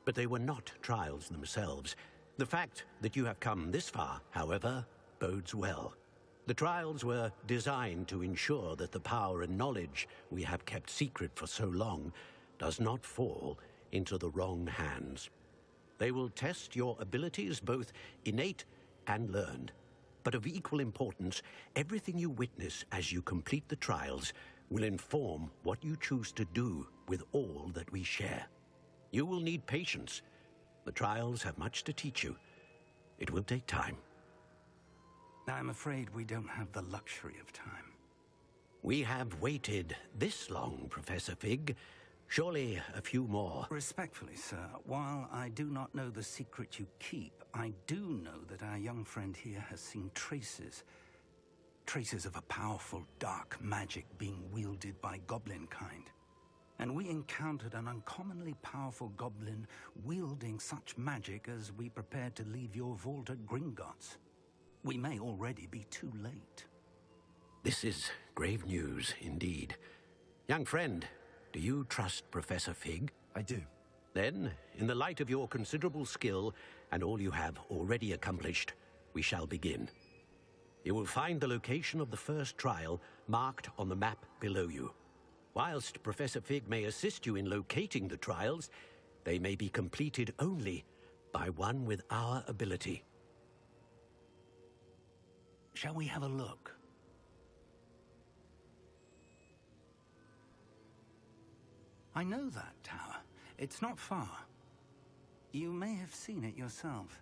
but they were not trials themselves. The fact that you have come this far, however, bodes well. The trials were designed to ensure that the power and knowledge we have kept secret for so long does not fall into the wrong hands. They will test your abilities, both innate and learned. But of equal importance, everything you witness as you complete the trials will inform what you choose to do with all that we share. You will need patience. The trials have much to teach you. It will take time. I'm afraid we don't have the luxury of time. We have waited this long, Professor Fig. Surely a few more. Respectfully, sir, while I do not know the secret you keep, I do know that our young friend here has seen traces of a powerful dark magic being wielded by goblin kind. And we encountered an uncommonly powerful goblin wielding such magic as we prepared to leave your vault at Gringotts. We may already be too late. This is grave news indeed. Young friend, do you trust Professor Fig? I do. Then, in the light of your considerable skill and all you have already accomplished, we shall begin. You will find the location of the first trial marked on the map below you. Whilst Professor Fig may assist you in locating the trials, they may be completed only by one with our ability. Shall we have a look? I know that tower. It's not far. You may have seen it yourself.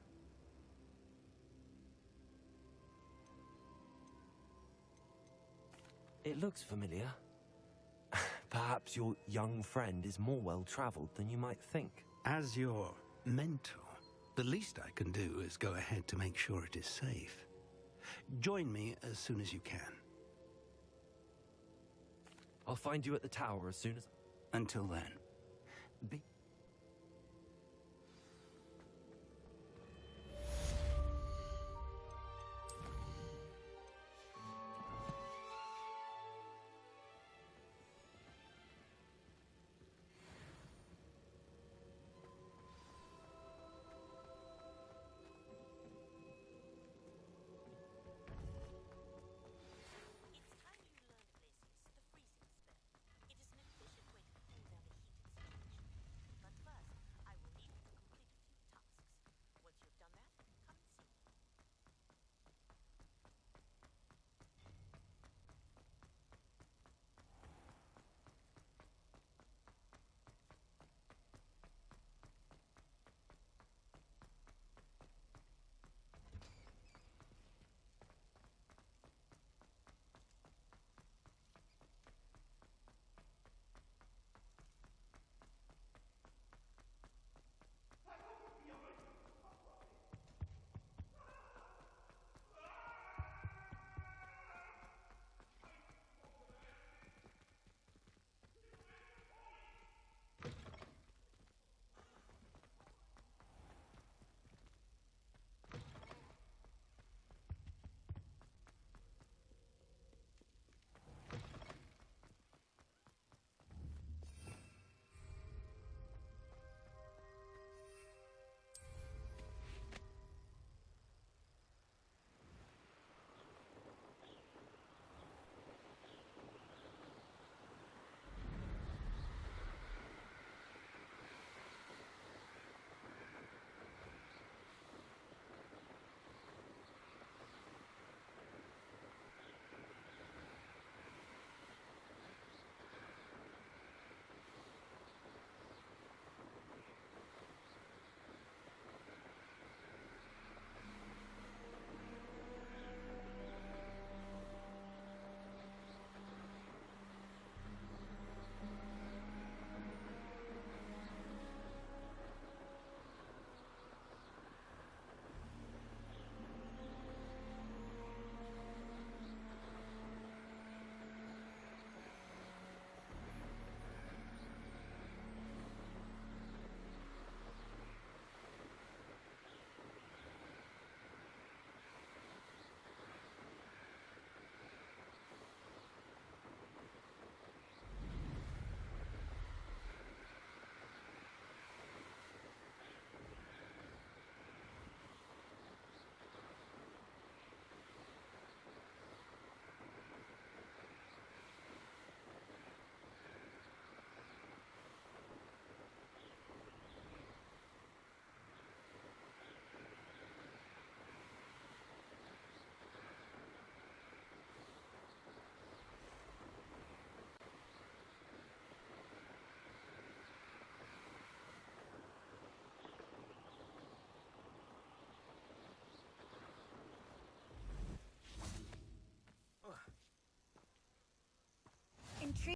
It looks familiar. Perhaps your young friend is more well-traveled than you might think. As your mentor, the least I can do is go ahead to make sure it is safe. Join me as soon as you can. I'll find you at the tower as soon as... Until then, be